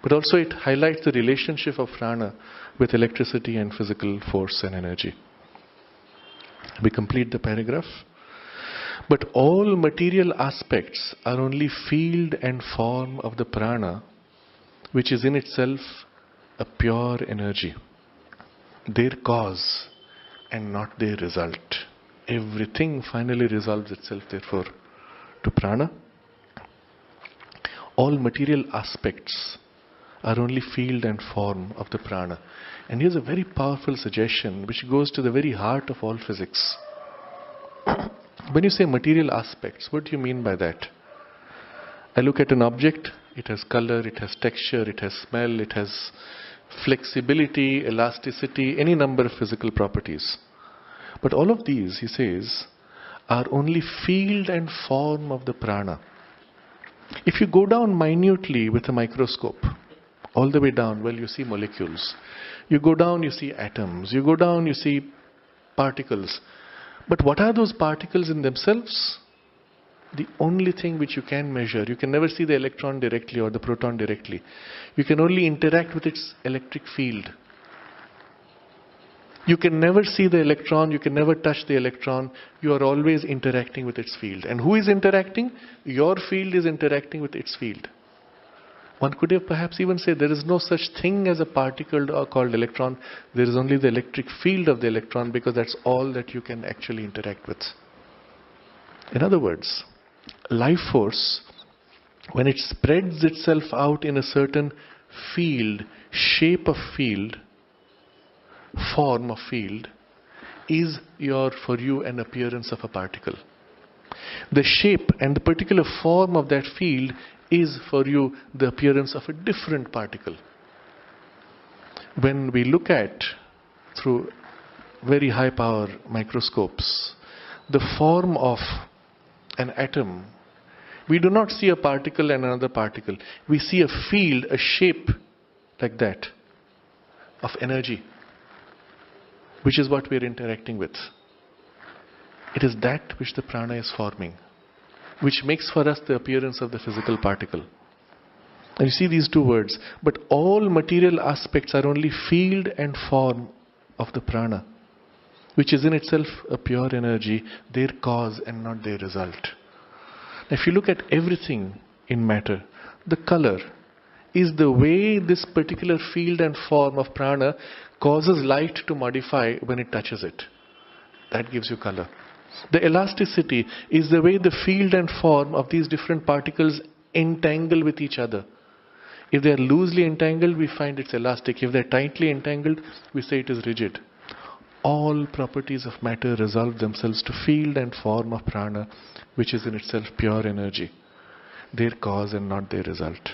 But also it highlights the relationship of prana with electricity and physical force and energy. We complete the paragraph. But all material aspects are only field and form of the prana, which is in itself a pure energy. Their cause and not their result. Everything finally resolves itself, therefore, to prana. All material aspects are only field and form of the prana. And here's a very powerful suggestion which goes to the very heart of all physics. When you say material aspects, what do you mean by that? I look at an object, it has color, it has texture, it has smell, it has flexibility, elasticity, any number of physical properties. But all of these, he says, are only field and form of the prana. If you go down minutely with a microscope, all the way down, well, you see molecules. You go down, you see atoms. You go down, you see particles. But what are those particles in themselves? The only thing which you can measure. You can never see the electron directly or the proton directly. You can only interact with its electric field. You can never see the electron, you can never touch the electron. You are always interacting with its field. And who is interacting? Your field is interacting with its field. One could have perhaps even said there is no such thing as a particle called electron. There is only the electric field of the electron, because that's all that you can actually interact with. In other words, life force, when it spreads itself out in a certain field, shape of field, form of field is for you an appearance of a particle. The shape and the particular form of that field is for you the appearance of a different particle. When we look at, through very high power microscopes, the form of an atom, we do not see a particle and another particle. We see a field, a shape like that of energy, which is what we are interacting with. It is that which the prana is forming, which makes for us the appearance of the physical particle. And you see these two words, but all material aspects are only field and form of the prana, which is in itself a pure energy, their cause and not their result. Now, if you look at everything in matter, the color is the way this particular field and form of prana causes light to modify when it touches it. That gives you color. The elasticity is the way the field and form of these different particles entangle with each other. If they are loosely entangled, we find it's elastic. If they are tightly entangled, we say it is rigid. All properties of matter resolve themselves to field and form of prana, which is in itself pure energy. Their cause and not their result.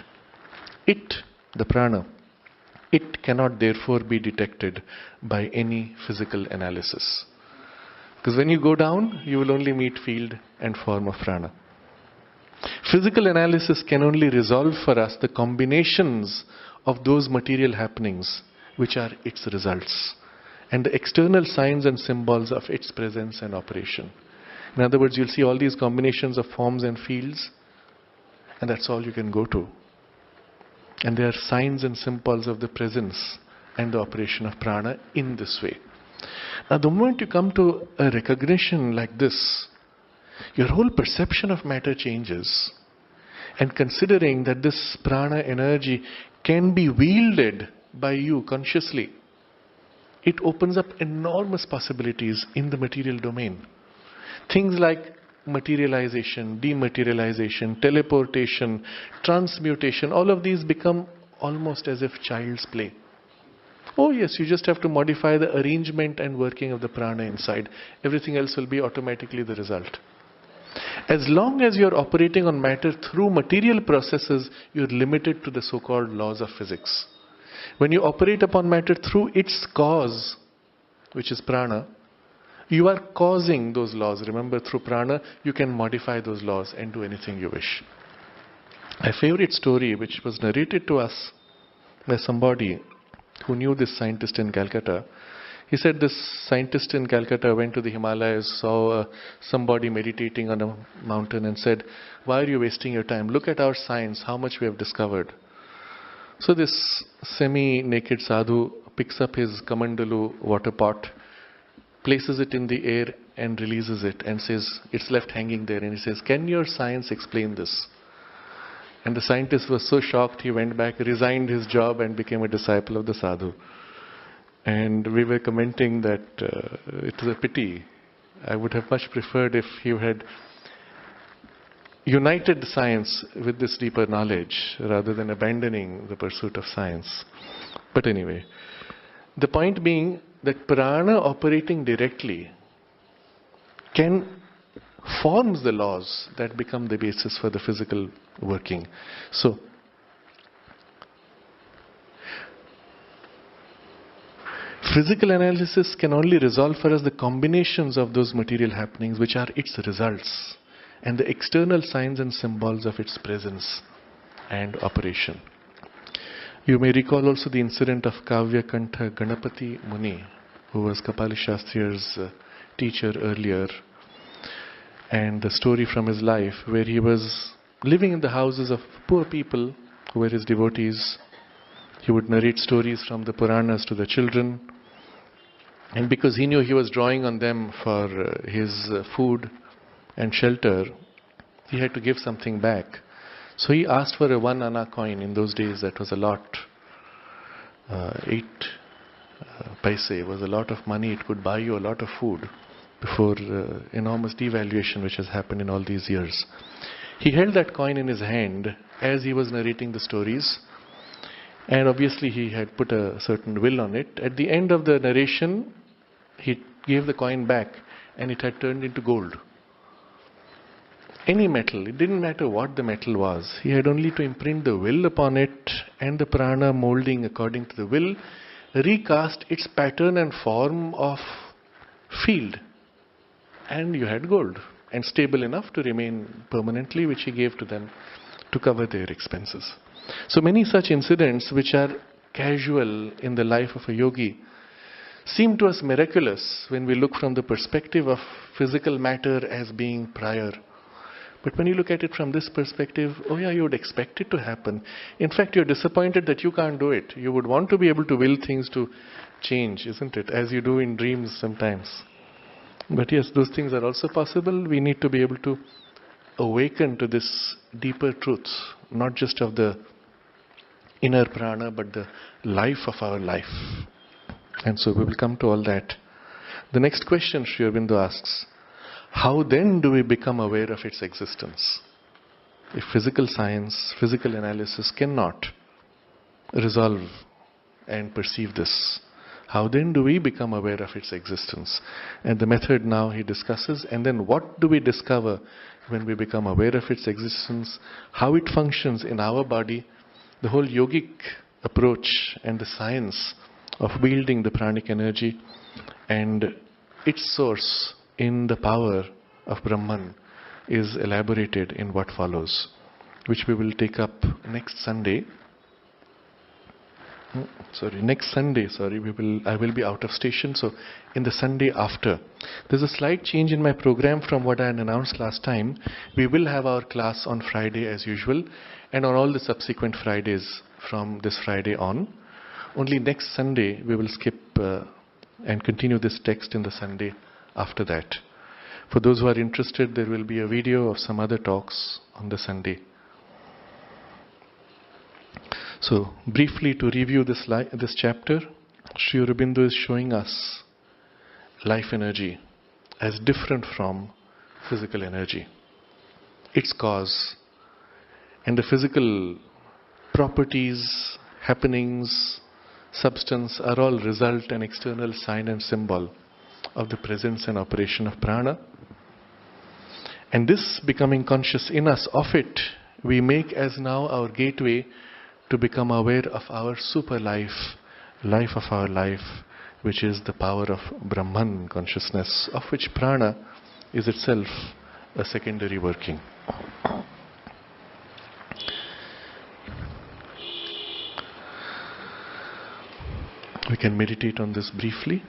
It, the prana, it cannot therefore be detected by any physical analysis. Because when you go down, you will only meet field and form of prana. Physical analysis can only resolve for us the combinations of those material happenings which are its results, and the external signs and symbols of its presence and operation. In other words, you'll see all these combinations of forms and fields, and that's all you can go to. And they are signs and symbols of the presence and the operation of prana in this way. Now, the moment you come to a recognition like this, your whole perception of matter changes. And considering that this prana energy can be wielded by you consciously, it opens up enormous possibilities in the material domain. Things like materialization, dematerialization, teleportation, transmutation, all of these become almost as if child's play. Oh yes, you just have to modify the arrangement and working of the prana inside. Everything else will be automatically the result. As long as you're operating on matter through material processes, you're limited to the so-called laws of physics. When you operate upon matter through its cause, which is prana, you are causing those laws. Remember, through prana, you can modify those laws and do anything you wish. A favorite story which was narrated to us by somebody who knew this scientist in Calcutta. He said this scientist in Calcutta went to the Himalayas, saw somebody meditating on a mountain and said, "Why are you wasting your time? Look at our science, how much we have discovered." So this semi-naked sadhu picks up his kamandalu water pot, places it in the air and releases it and says, it's left hanging there. And he says, "Can your science explain this?" And the scientist was so shocked, he went back, resigned his job and became a disciple of the sadhu. And we were commenting that it was a pity. I would have much preferred if he had united science with this deeper knowledge rather than abandoning the pursuit of science. But anyway, the point being that prana operating directly forms the laws that become the basis for the physical working. So, physical analysis can only resolve for us the combinations of those material happenings which are its results and the external signs and symbols of its presence and operation. You may recall also the incident of Kavya Kantha Ganapati Muni, who was Kapali Shastri's teacher earlier, and the story from his life where he was living in the houses of poor people who were his devotees. He would narrate stories from the Puranas to the children, and because he knew he was drawing on them for his food and shelter, he had to give something back. So he asked for a 1 anna coin. In those days that was a lot. 8 paise was a lot of money. It could buy you a lot of food before enormous devaluation which has happened in all these years. He held that coin in his hand as he was narrating the stories, And obviously he had put a certain will on it. At the end of the narration, he gave the coin back and it had turned into gold. Any metal, it didn't matter what the metal was. He had only to imprint the will upon it, and the prana, molding according to the will, recast its pattern and form of field. And you had gold, and stable enough to remain permanently, which he gave to them to cover their expenses. So many such incidents which are casual in the life of a yogi seem to us miraculous when we look from the perspective of physical matter as being prior. But when you look at it from this perspective, oh yeah, you would expect it to happen. In fact, you're disappointed that you can't do it. You would want to be able to will things to change, isn't it? As you do in dreams sometimes. But yes, those things are also possible. We need to be able to awaken to this deeper truth, not just of the inner prana, but the life of our life. And so we will come to all that. The next question Sri Aurobindo asks, how then do we become aware of its existence? If physical science, physical analysis cannot resolve and perceive this, how then do we become aware of its existence? And the method now he discusses, and then what do we discover when we become aware of its existence, how it functions in our body, the whole yogic approach and the science of wielding the pranic energy and its source in the power of Brahman is elaborated in what follows, which we will take up next Sunday. I will be out of station, so in the Sunday after. There's a slight change in my program from what I had announced last time. We will have our class on Friday as usual, and on all the subsequent Fridays from this Friday on. Only next Sunday we will skip and continue this text in the Sunday after that. For those who are interested, there will be a video of some other talks on the Sunday. So, briefly to review this chapter, Sri Aurobindo is showing us life energy as different from physical energy. Its cause and the physical properties, happenings, substance are all result and external sign and symbol of the presence and operation of prana. And this becoming conscious in us of it, we make as now our gateway to become aware of our super life, life of our life, which is the power of Brahman consciousness, of which prana is itself a secondary working. We can meditate on this briefly.